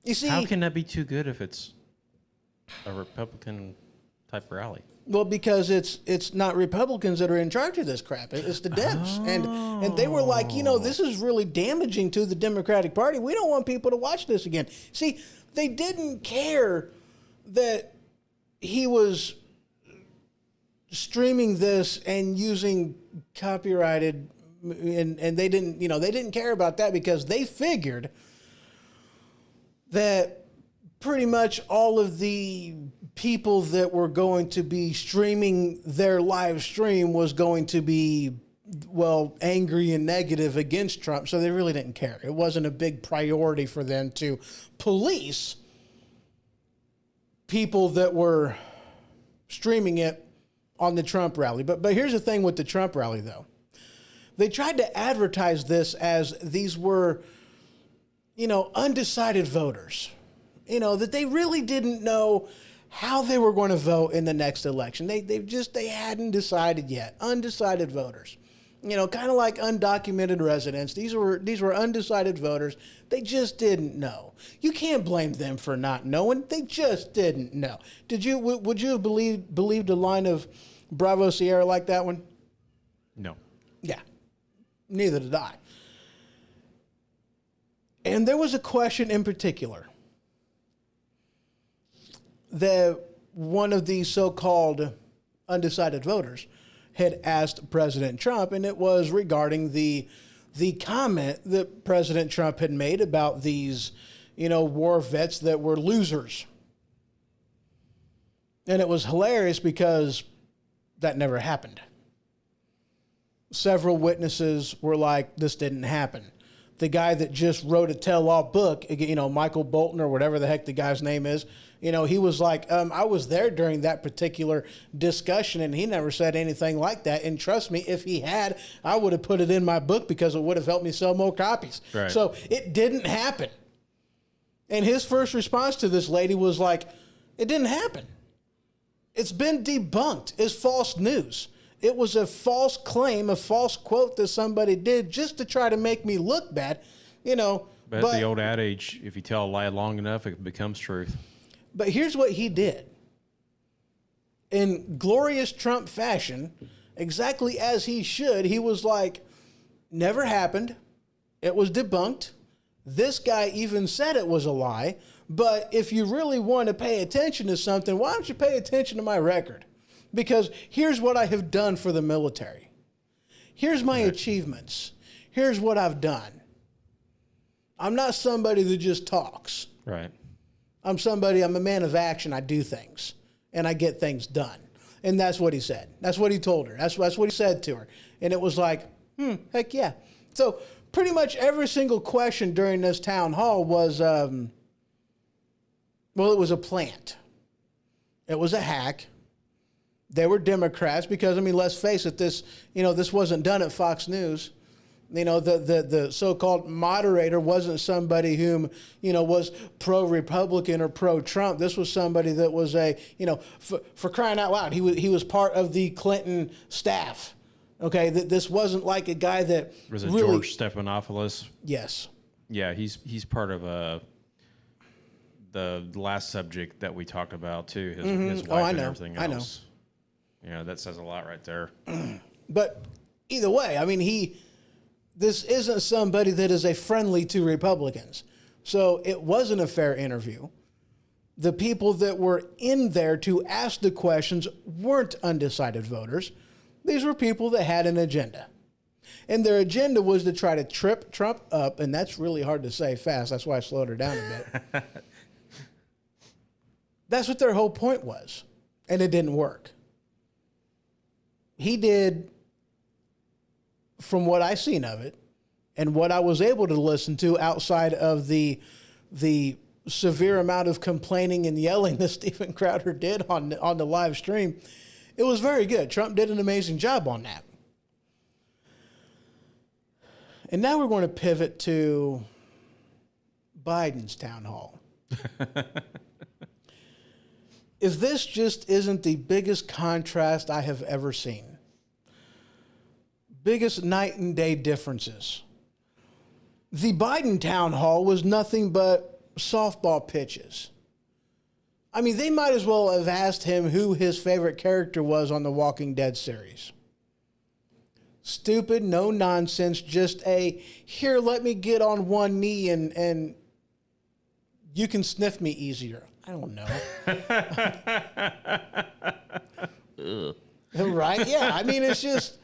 You see, how can that be too good if it's a Republican type rally? Well, because it's not Republicans that are in charge of this crap. It's the Dems. And they were like, this is really damaging to the Democratic Party. We don't want people to watch this again. See, they didn't care that he was streaming this and using copyrighted, and they didn't care about that because they figured that pretty much all of the people that were going to be streaming their live stream was going to be, angry and negative against Trump. So they really didn't care. It wasn't a big priority for them to police people that were streaming it on the Trump rally. But here's the thing with the Trump rally, though. They tried to advertise this as these were, undecided voters. That they really didn't know how they were going to vote in the next election. They hadn't decided yet. Undecided voters. Kind of like undocumented residents. These were undecided voters. They just didn't know. You can't blame them for not knowing. They just didn't know. Would you have believed a line of Bravo Sierra like that one? No. Yeah. Neither did I. And there was a question in particular that one of these so-called undecided voters had asked President Trump, and it was regarding the comment that President Trump had made about these, war vets that were losers. And it was hilarious because that never happened. Several witnesses were like, this didn't happen. The guy that just wrote a tell-all book, Michael Bolton or whatever the heck the guy's name is, he was like, I was there during that particular discussion, and he never said anything like that. And trust me, if he had, I would have put it in my book because it would have helped me sell more copies. Right. So it didn't happen. And his first response to this lady was like, it didn't happen. It's been debunked. It's false news. It was a false claim, a false quote that somebody did just to try to make me look bad, But the old adage, if you tell a lie long enough, it becomes truth. But here's what he did. In glorious Trump fashion, exactly as he should, he was like, never happened. It was debunked. This guy even said it was a lie. But if you really want to pay attention to something, why don't you pay attention to my record? Because here's what I have done for the military. Here's my achievements. Here's what I've done. I'm not somebody that just talks. Right. I'm a man of action. I do things, and I get things done. And that's what he said. That's what he told her. That's what he said to her. And it was like, heck yeah. So pretty much every single question during this town hall was, it was a plant. It was a hack. They were Democrats because, let's face it, this wasn't done at Fox News. The so-called moderator wasn't somebody whom, was pro-Republican or pro-Trump. This was somebody that was for crying out loud, he was part of the Clinton staff. Okay, this wasn't like a guy that was it really, George Stephanopoulos? Yes. Yeah, he's part of the last subject that we talked about too. His wife and everything else. I know. That says a lot right there. But either way, I mean, this isn't somebody that is a friendly to Republicans. So it wasn't a fair interview. The people that were in there to ask the questions weren't undecided voters. These were people that had an agenda. And their agenda was to try to trip Trump up, and that's really hard to say fast. That's why I slowed her down a bit. That's what their whole point was, and it didn't work. He did, from what I seen of it, and what I was able to listen to outside of the severe amount of complaining and yelling that Steven Crowder did on the live stream, it was very good. Trump did an amazing job on that. And now we're going to pivot to Biden's town hall. If this just isn't the biggest contrast I have ever seen, biggest night and day differences. The Biden town hall was nothing but softball pitches. I mean, they might as well have asked him who his favorite character was on the Walking Dead series. Stupid, no nonsense, just here, let me get on one knee and you can sniff me easier. I don't know. Right? Yeah. I mean, it's just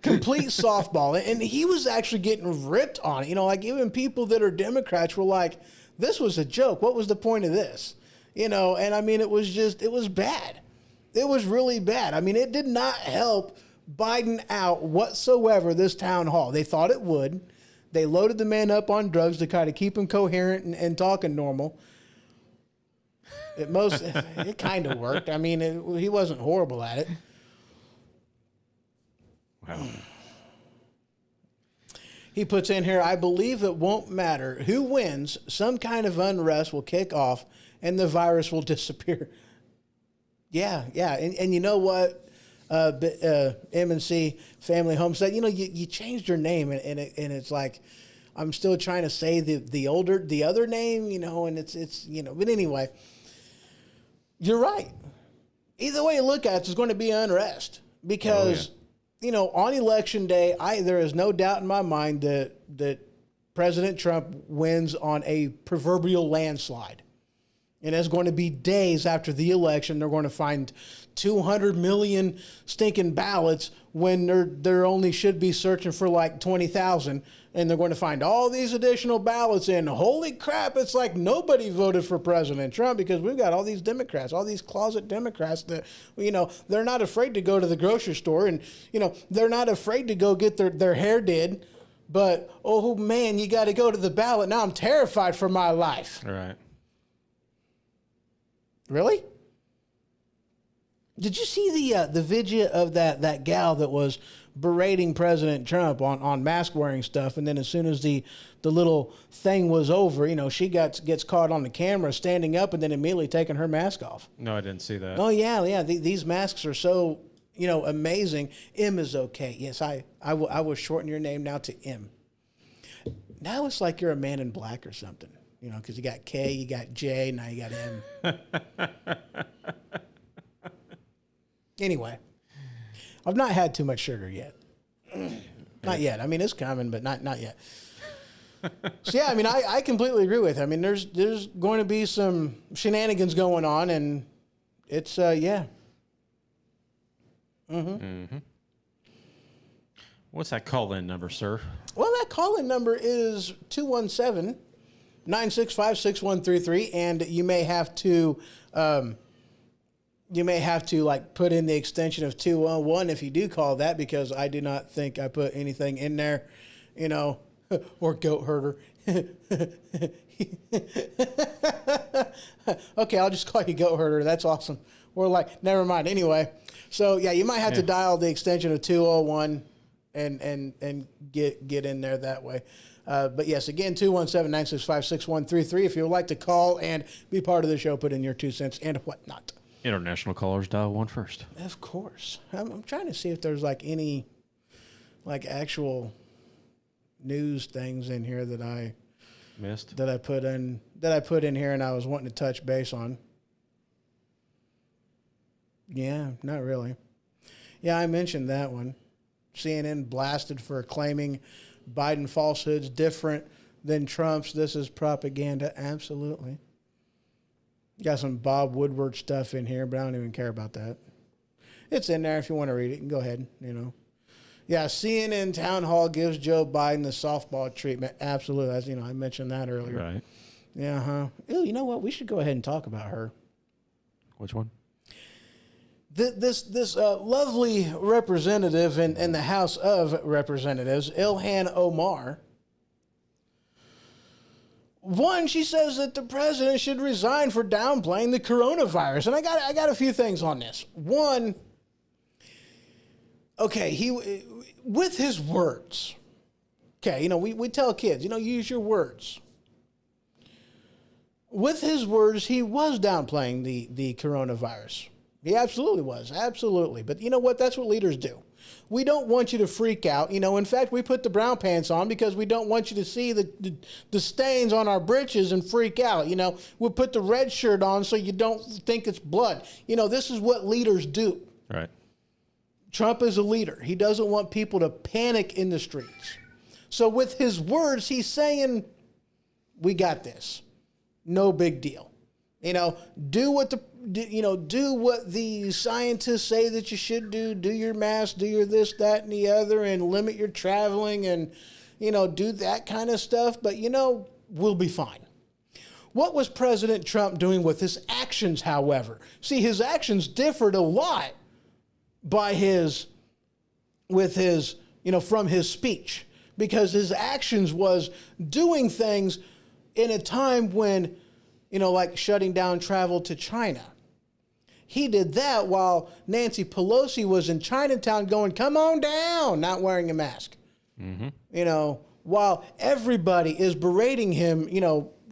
complete softball. And he was actually getting ripped on it. Like even people that are Democrats were like, this was a joke. What was the point of this? And I mean, it was bad. It was really bad. I mean, it did not help Biden out whatsoever, this town hall. They thought it would. They loaded the man up on drugs to kind of keep him coherent and talking normal. It kind of worked. I mean, he wasn't horrible at it. Wow. He puts in here, I believe it won't matter who wins. Some kind of unrest will kick off and the virus will disappear. Yeah. And you know what? M&C Family Home said, you changed your name and it's like, I'm still trying to say the other name, and it's but anyway, you're right. Either way you look at it, there's going to be unrest because, on election day, there is no doubt in my mind that President Trump wins on a proverbial landslide. And it's going to be days after the election. They're going to find 200 million stinking ballots when there only should be searching for like 20,000. And they're going to find all these additional ballots. And holy crap, it's like nobody voted for President Trump because we've got all these Democrats, all these closet Democrats that, they're not afraid to go to the grocery store. And, they're not afraid to go get their hair did. But, oh, man, you got to go to the ballot. Now I'm terrified for my life. All right. Really? Did you see the video of that gal that was berating President Trump on mask wearing stuff, and then as soon as the little thing was over, she gets caught on the camera standing up and then immediately taking her mask off? No, I didn't see that. Oh yeah. These masks are so amazing. M is okay. Yes, I will shorten your name now to M. Now it's like you're a man in black or something. Because you got K, you got J, now you got M. Anyway, I've not had too much sugar yet. Not yet. I mean, it's coming, but not yet. So, yeah, I mean, I completely agree with you. I mean, there's going to be some shenanigans going on, and it's, yeah. Mm-hmm. Mm-hmm. What's that call-in number, sir? Well, that call-in number is 217-965-6133, and you may have to like put in the extension of 211 if you do call that, because I do not think I put anything in there, or goat herder. Okay, I'll just call you goat herder. That's awesome. We're like, never mind. Anyway, so yeah, you might have to dial the extension of 201 and get in there that way. But yes, again, 217-965-6133. If you would like to call and be part of the show, put in your 2 cents and whatnot. International callers dial 1 first. Of course. I'm trying to see if there's like any like actual news things in here that I missed, that I put in here and I was wanting to touch base on. Yeah, not really. Yeah, I mentioned that one. CNN blasted for claiming Biden falsehoods different than Trump's. This is propaganda. Absolutely. Got some Bob Woodward stuff in here, but I don't even care about that. It's in there if you want to read it. You can go ahead, Yeah, CNN town hall gives Joe Biden the softball treatment. Absolutely. As I mentioned that earlier. Right. Yeah, huh? Ew, you know what? We should go ahead and talk about her. Which one? This lovely representative in the House of Representatives, Ilhan Omar. One, she says that the president should resign for downplaying the coronavirus, and I got a few things on this. One, okay, he with his words. Okay, we tell kids, use your words. With his words, he was downplaying the coronavirus. He absolutely was. Absolutely. But you know what? That's what leaders do. We don't want you to freak out. In fact, we put the brown pants on because we don't want you to see the stains on our britches and freak out. We put the red shirt on so you don't think it's blood. This is what leaders do. Right. Trump is a leader. He doesn't want people to panic in the streets. So with his words, he's we got this. No big deal. Do what the scientists say that you should do. Do your mask, do your this, that, and the other, and limit your traveling and, do that kind of stuff. But, we'll be fine. What was President Trump doing with his actions, however? See, his actions differed a lot from his speech, because his actions was doing things in a time when, like shutting down travel to China. He did that while Nancy Pelosi was in Chinatown going, come on down, not wearing a mask. Mm-hmm. While everybody is berating him,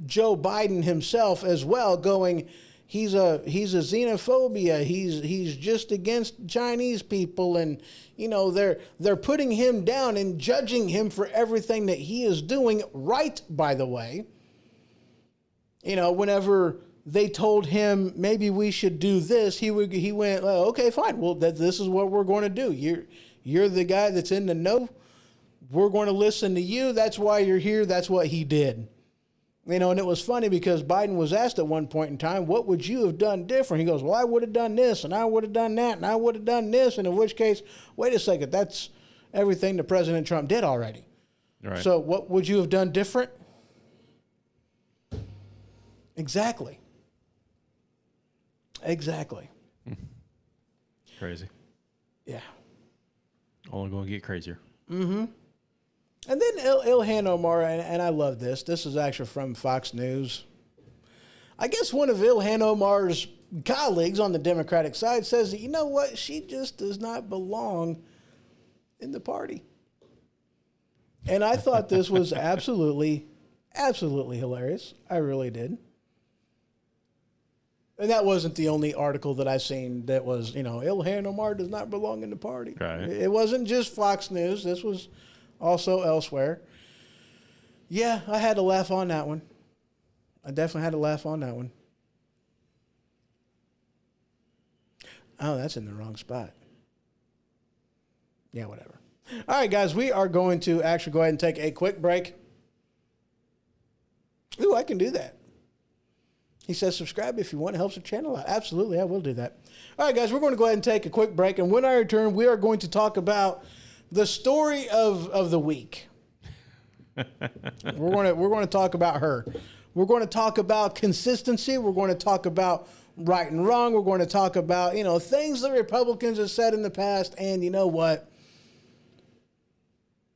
Joe Biden himself as well, going, he's a xenophobia. He's just against Chinese people. And, they're putting him down and judging him for everything that he is doing right, by the way. Whenever they told him maybe we should do this, he went, oh, okay, fine. Well, this is what we're going to do. You're the guy that's in the know. We're going to listen to you. That's why you're here. That's what he did. And it was funny because Biden was asked at one point in time, what would you have done different? He goes, well, I would have done this and I would have done that and I would have done this. And in which case, wait a second, that's everything that President Trump did already. Right. So what would you have done different? Exactly. Crazy. Yeah. Only going to get crazier. Mm-hmm. And then Ilhan Omar, and I love this. This is actually from Fox News. I guess one of Ilhan Omar's colleagues on the Democratic side says that, you know what, she just does not belong in the party. And I thought this was absolutely hilarious. I really did. And that wasn't the only article that I seen that was, Ilhan Omar does not belong in the party. Right. It wasn't just Fox News. This was also elsewhere. Yeah, I had to laugh on that one. I definitely had to laugh on that one. Oh, that's in the wrong spot. Yeah, whatever. All right, guys, we are going to actually go ahead and take a quick break. Ooh, I can do that. He says, subscribe if you want. It helps the channel out. Absolutely, I will do that. All right, guys, we're going to go ahead and take a quick break. And when I return, we are going to talk about the story of the week. We're going to talk about her. We're going to talk about consistency. We're going to talk about right and wrong. We're going to talk about, things that Republicans have said in the past. And you know what?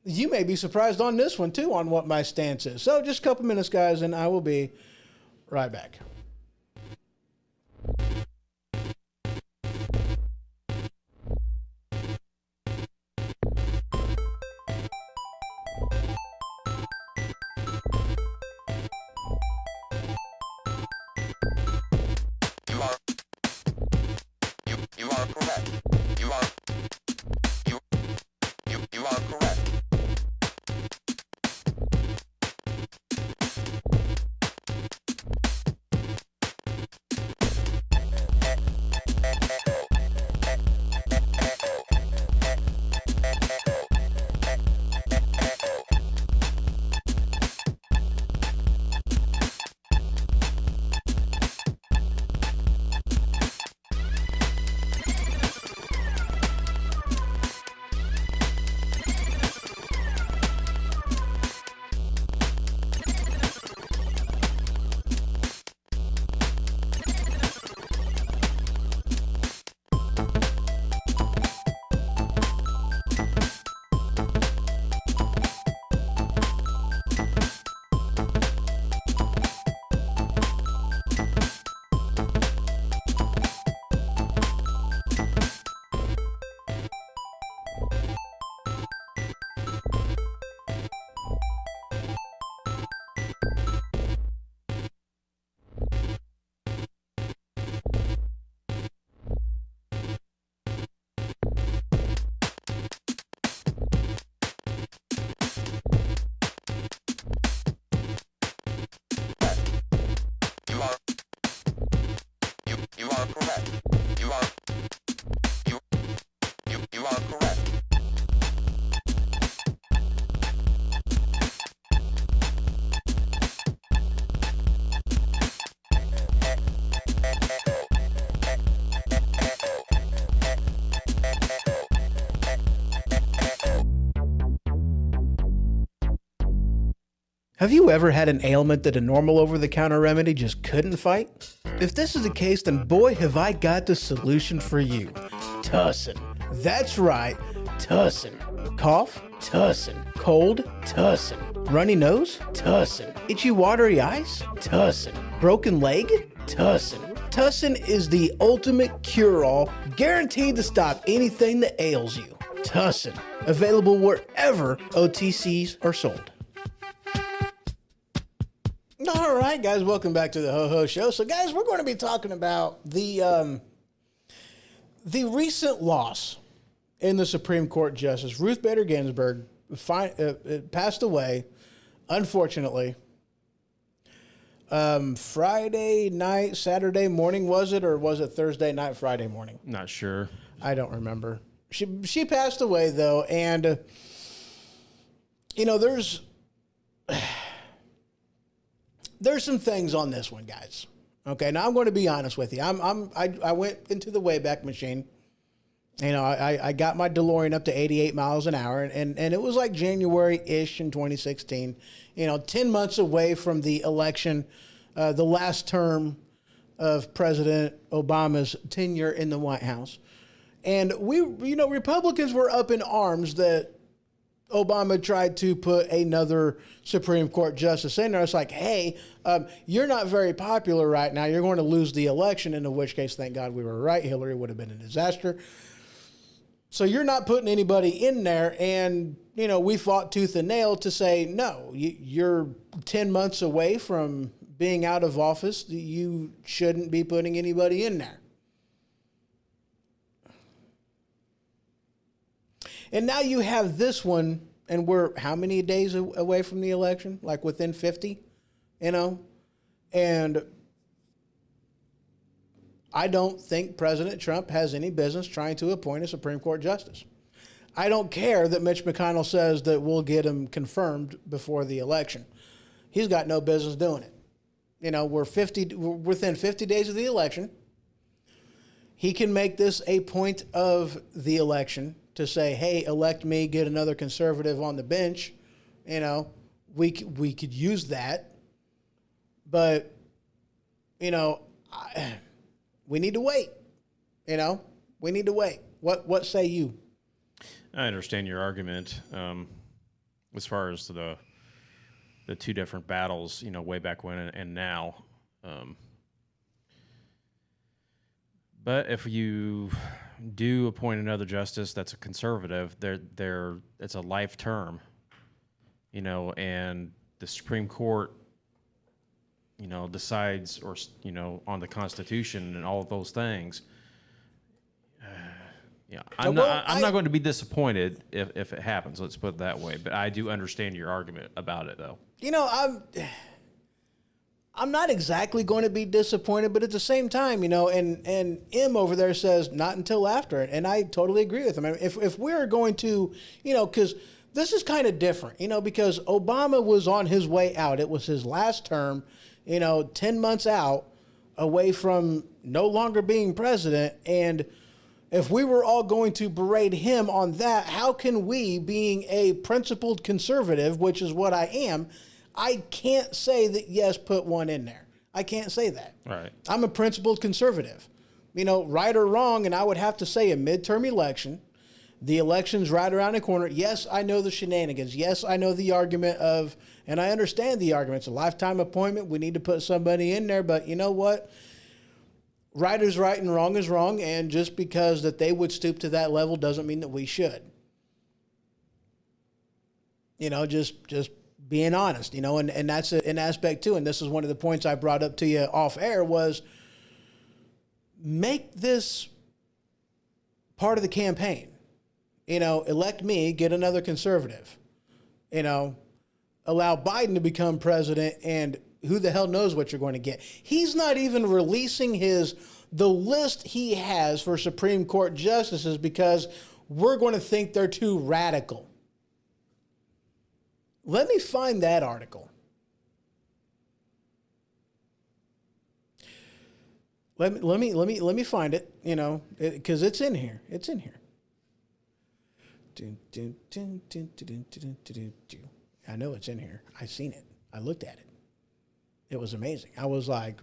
You may be surprised on this one, too, on what my stance is. So just a couple minutes, guys, and I will be right back. correct. You are correct. You are correct. You are correct. Have you ever had an ailment that a normal over-the-counter remedy just couldn't fight? If this is the case, then boy, have I got the solution for you. Tussin. That's right, Tussin. Cough? Tussin. Cold? Tussin. Runny nose? Tussin. Itchy watery eyes? Tussin. Broken leg? Tussin. Tussin is the ultimate cure-all, guaranteed to stop anything that ails you. Tussin. Available wherever OTCs are sold. All right, guys, welcome back to the HoHO Show. So, guys, we're going to be talking about the recent loss in the Supreme Court Justice. Ruth Bader Ginsburg passed away, unfortunately. Friday night, Saturday morning, was it? Or was it Thursday night, Friday morning? Not sure. I don't remember. She passed away, though, and, you know, there's some things on this one, guys. Okay, now I'm going to be honest with you. I went into the Wayback Machine. You know, I got my DeLorean up to 88 miles an hour, and it was like January-ish in 2016. You know, 10 months away from the election, the last term of President Obama's tenure in the White House. And Republicans were up in arms that Obama tried to put another Supreme Court justice in there. It's like, hey, you're not very popular right now. You're going to lose the election, in which case, thank God we were right. Hillary would have been a disaster. So you're not putting anybody in there. And, you know, we fought tooth and nail to say, no, you're 10 months away from being out of office. You shouldn't be putting anybody in there. And now you have this one, and we're how many days away from the election? Like within 50, you know? And I don't think President Trump has any business trying to appoint a Supreme Court justice. I don't care that Mitch McConnell says that we'll get him confirmed before the election. He's got no business doing it. You know, we're within 50 days of the election. He can make this a point of the election to say, hey, elect me, get another conservative on the bench. You know, we could use that. But, you know, we need to wait. You know, we need to wait. What say you? I understand your argument as far as the two different battles, you know, way back when and now. But if you do appoint another justice that's a conservative, it's a life term, you know, and the Supreme Court, you know, decides, or, you know, on the Constitution and all of those things. Yeah, I'm not going to be disappointed if it happens. Let's put it that way. But I do understand your argument about it, though. I'm not exactly going to be disappointed, but at the same time, and M over there says not until after it, and I totally agree with him. I mean, if we're going to, because this is kind of different, because Obama was on his way out. It was his last term, 10 months out, away from no longer being president, and if we were all going to berate him on that, how can we, being a principled conservative, which is what I am, I can't say that, yes, put one in there. I can't say that. Right. I'm a principled conservative. Right or wrong, and I would have to say a midterm election. The election's right around the corner. Yes, I know the shenanigans. Yes, I know the argument of, and I understand the argument. It's a lifetime appointment. We need to put somebody in there. But you know what? Right is right and wrong is wrong. And just because that they would stoop to that level doesn't mean that we should. Just being honest, and that's an aspect too. And this is one of the points I brought up to you off air was make this part of the campaign. Elect me, get another conservative. Allow Biden to become president, and who the hell knows what you're going to get. He's not even releasing the list he has for Supreme Court justices because we're going to think they're too radical. Let me find that article. Let me find it, because it's in here. It's in here. I know it's in here. I seen it. I looked at it. It was amazing. I was like,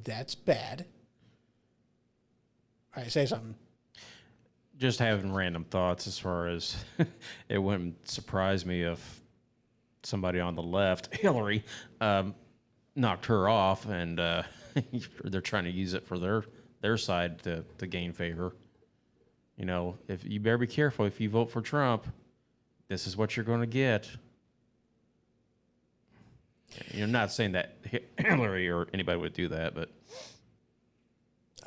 that's bad. All right, say something. Just having random thoughts as far as it wouldn't surprise me if somebody on the left, Hillary, knocked her off, and they're trying to use it for their side to gain favor. If you better be careful if you vote for Trump, this is what you're going to get. You're not saying that Hillary or anybody would do that, but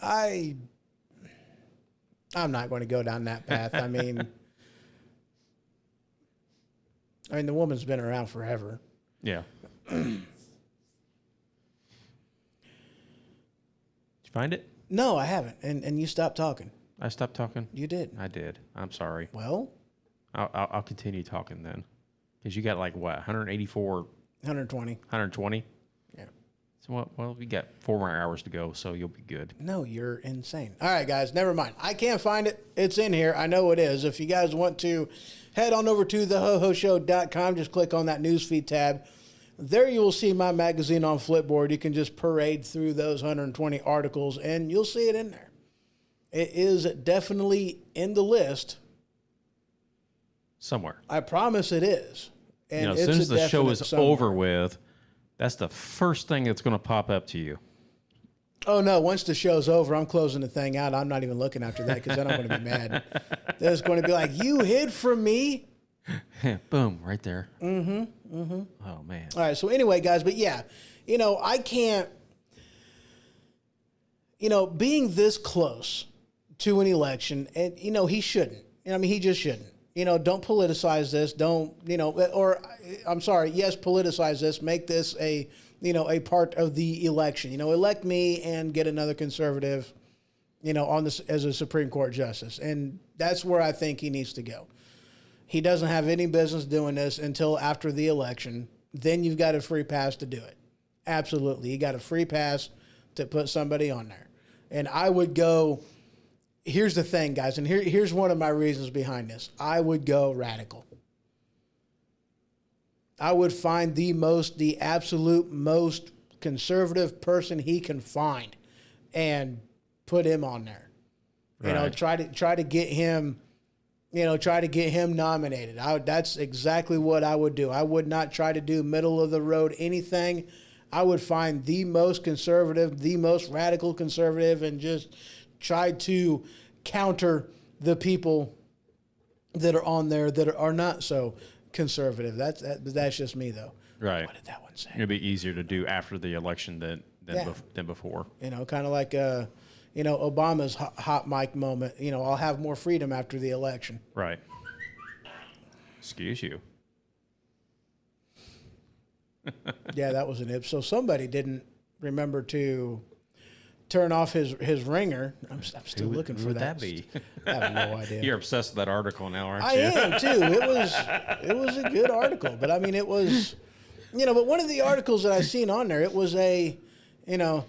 I'm not going to go down that path. I mean, the woman's been around forever. Yeah. Did you find it? No, I haven't. And you stopped talking. I stopped talking? You did. I did. I'm sorry. Well, I'll continue talking then. Because you got 184? 120. 120? Yeah. So, well, we got 4 more hours to go, so you'll be good. No, you're insane. All right, guys, never mind. I can't find it. It's in here. I know it is. If you guys want to head on over to thehohoshow.com, just click on that newsfeed tab. There you will see my magazine on Flipboard. You can just parade through those 120 articles, and you'll see it in there. It is definitely in the list. Somewhere. I promise it is. And as soon as the show is over with, that's the first thing that's going to pop up to you. Oh, no. Once the show's over, I'm closing the thing out. I'm not even looking after that because then I'm going to be mad. There's going to be like, you hid from me? Boom, right there. Mm-hmm. Mm-hmm. Oh, man. All right. So anyway, guys, but yeah, I can't, being this close to an election, and, he shouldn't. He just shouldn't. Don't politicize this. Don't, or I'm sorry, yes, politicize this. Make this a part of the election. Elect me and get another conservative, on this as a Supreme Court justice. And that's where I think he needs to go. He doesn't have any business doing this until after the election. Then you've got a free pass to do it. Absolutely. You got a free pass to put somebody on there. And I would go, here's the thing, guys, and here's one of my reasons behind this. I would go radical. I would find the absolute most conservative person he can find and put him on there. Right. Try to get him, nominated. That's exactly what I would do. I would not try to do middle of the road anything. I would find the most conservative, the most radical conservative, and just try to counter the people that are on there that are not so conservative. That's just me, though. Right. What did that one say? It'd be easier to do after the election than before. Kind of like, Obama's hot mic moment. I'll have more freedom after the election. Right. Excuse you. Yeah, that was an if. So somebody didn't remember to turn off his ringer. I'm still looking for that. Who would that be? I have no idea. You're obsessed with that article now, aren't you? I am too. It was a good article, but I mean, it was, But one of the articles that I seen on there, it was a, No,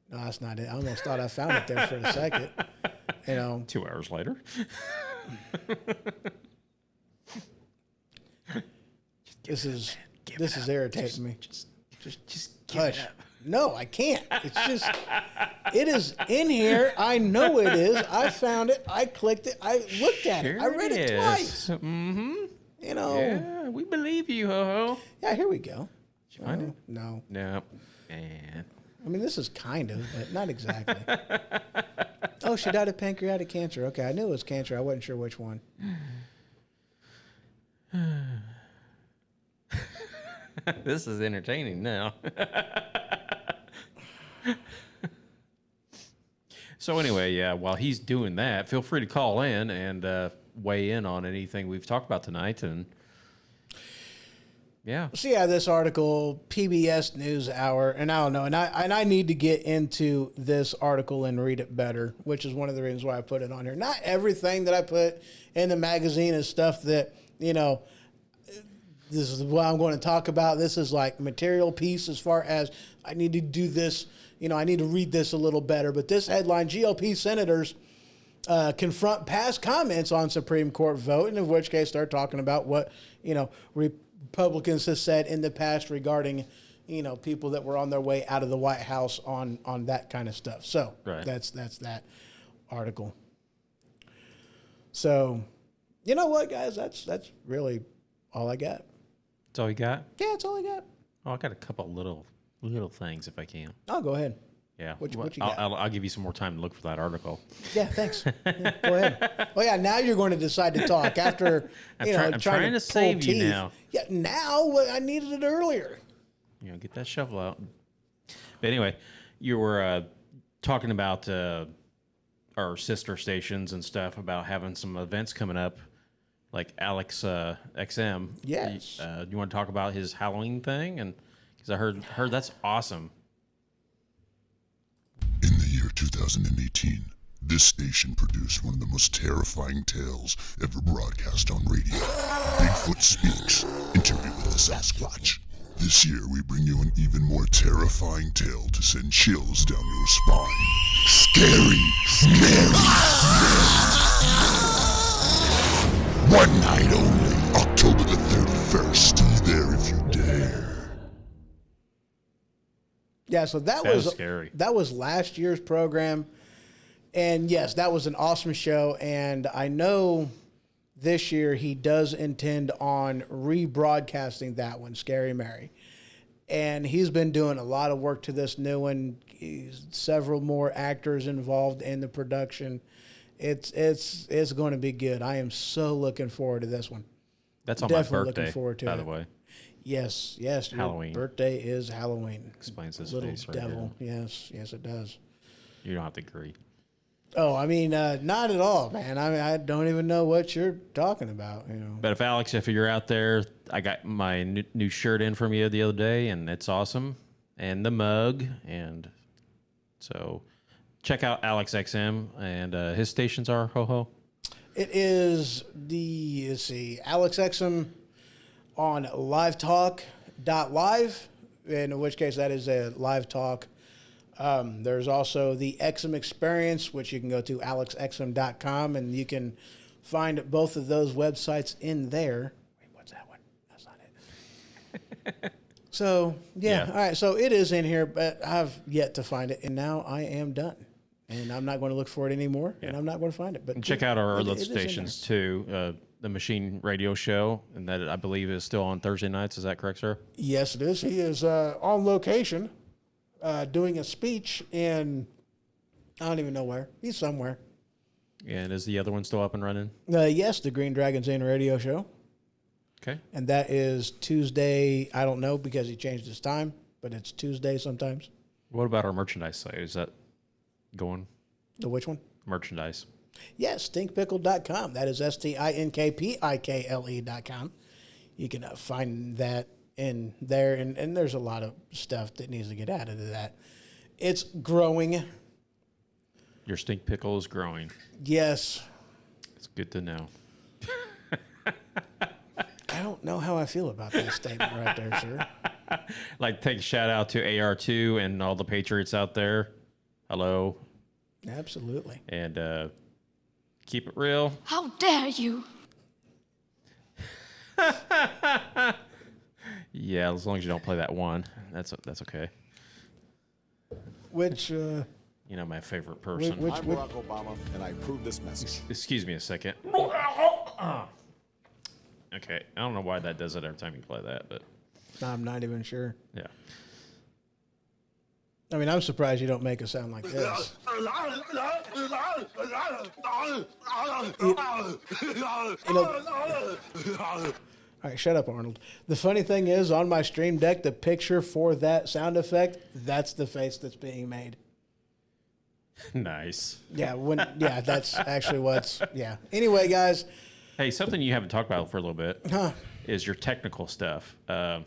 that's not it. I almost thought I found it there for a second. 2 hours later. This is irritating me. Just Hush. No, I can't. It's just, it is in here. I know it is. I found it. I clicked it. I looked at it. I read it twice. Mm-hmm. Yeah, we believe you, HoHO. Yeah, here we go. Did you find it? No. No. Man. I mean, this is kind of, but not exactly. Oh, she died of pancreatic cancer. Okay, I knew it was cancer. I wasn't sure which one. This is entertaining now. So anyway, yeah, while he's doing that, feel free to call in and weigh in on anything we've talked about tonight. And yeah. So yeah, this article, PBS NewsHour, and I don't know, and I need to get into this article and read it better, which is one of the reasons why I put it on here. Not everything that I put in the magazine is stuff that, this is what I'm going to talk about. This is like material piece as far as I need to do this, I need to read this a little better. But this headline, GOP senators confront past comments on Supreme Court vote, and in which case they're talking about what, Republicans have said in the past regarding, people that were on their way out of the White House on that kind of stuff. So that's that article. So, you know what, guys? That's really all I got. That's all you got? Yeah, that's all I got. Oh, I got a couple little things if I can. Oh, go ahead. Yeah. What you got? I'll give you some more time to look for that article. Yeah, thanks. Yeah, go ahead. Oh yeah, now you're going to decide to talk after I'm trying to save you now. Yeah, now I needed it earlier. Get that shovel out. But anyway, you were talking about our sister stations and stuff about having some events coming up, like Alex XM. Yes. You want to talk about his Halloween thing? And because I heard that's awesome. In the year 2018, this station produced one of the most terrifying tales ever broadcast on radio. Bigfoot Speaks, Interview with the Sasquatch. This year, we bring you an even more terrifying tale to send chills down your spine. Scary, scary, one night only, October the 31st. Be there if you dare. Yeah, so that was scary. That was last year's program. And yes, that was an awesome show. And I know this year he does intend on rebroadcasting that one, Scary Mary. And he's been doing a lot of work to this new one. Several more actors involved in the production. It's going to be good. I am so looking forward to this one. That's on Definitely my birthday, looking forward to by it. the way. Yes. Halloween. Your birthday is Halloween. Explains his Little face right devil. there. Yes, it does. You don't have to agree. Oh, I mean, not at all, man. I mean, I don't even know what you're talking about. But if Alex, if you're out there, I got my new shirt in from you the other day, and it's awesome, and the mug, and so check out Alex XM, and his stations are HoHo. It is Alex XM on livetalk.live, in which case that is a live talk. There's also the XM Experience, which you can go to alexxm.com, and you can find both of those websites in there. Wait, what's that one? That's not it. So, yeah. All right. So it is in here, but I've yet to find it, and now I am done. And I'm not going to look for it anymore, and I'm not going to find it. But check out our other stations, too. The Machine Radio Show, and that I believe is still on Thursday nights. Is that correct, sir? Yes, it is. He is on location. Doing a speech in, I don't even know where. He's somewhere. And is the other one still up and running? Yes, the Green Dragons Inn radio show. Okay. And that is Tuesday. I don't know because he changed his time, but it's Tuesday sometimes. What about our merchandise site? Is that going? The which one? Merchandise. Yes, stinkpickle.com. That is stinkpickle.com. You can find that in there, and there's a lot of stuff that needs to get added to that. It's growing. Your stink pickle is growing. Yes. It's good to know. I don't know how I feel about that statement right there, sir. Like, take a shout out to AR2 and all the Patriots out there. Hello. Absolutely. And keep it real. How dare you? Yeah, as long as you don't play that one, that's okay. Which, my favorite person. I'm Barack Obama, and I approve this message. Excuse me a second. Okay, I don't know why that does it every time you play that, but I'm not even sure. yeah. I mean, I'm surprised you don't make a sound like this. All right, shut up, Arnold. The funny thing is, on my stream deck, the picture for that sound effect, that's the face that's being made. Nice. Yeah, that's actually yeah. Anyway, guys. Hey, something you haven't talked about for a little bit is your technical stuff. Do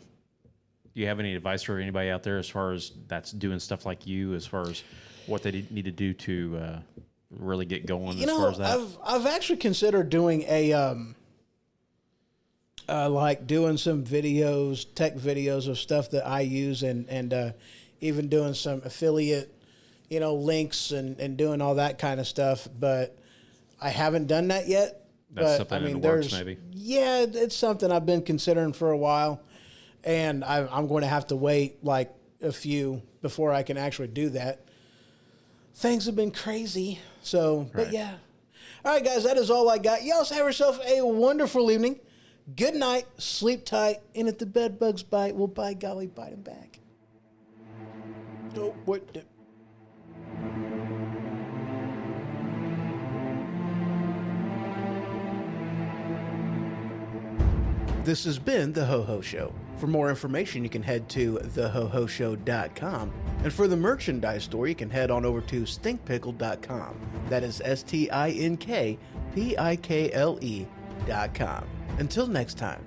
you have any advice for anybody out there as far as that's doing stuff like you, as far as what they need to do to really get going as far as that? I've actually considered doing a like doing some videos, tech videos of stuff that I use, and even doing some affiliate, links and doing all that kind of stuff. But I haven't done that yet. That's something in the works, maybe. Yeah, it's something I've been considering for a while, and I'm going to have to wait like a few before I can actually do that. Things have been crazy, so but yeah. All right, guys, that is all I got. Y'all have yourself a wonderful evening. Good night, sleep tight, and if the bed bugs bite, well, by golly, bite them back. Oh, what? This has been The HoHo Show. For more information, you can head to thehohoshow.com. And for the merchandise store, you can head on over to stinkpickle.com. That is stinkpickle.com. Until next time,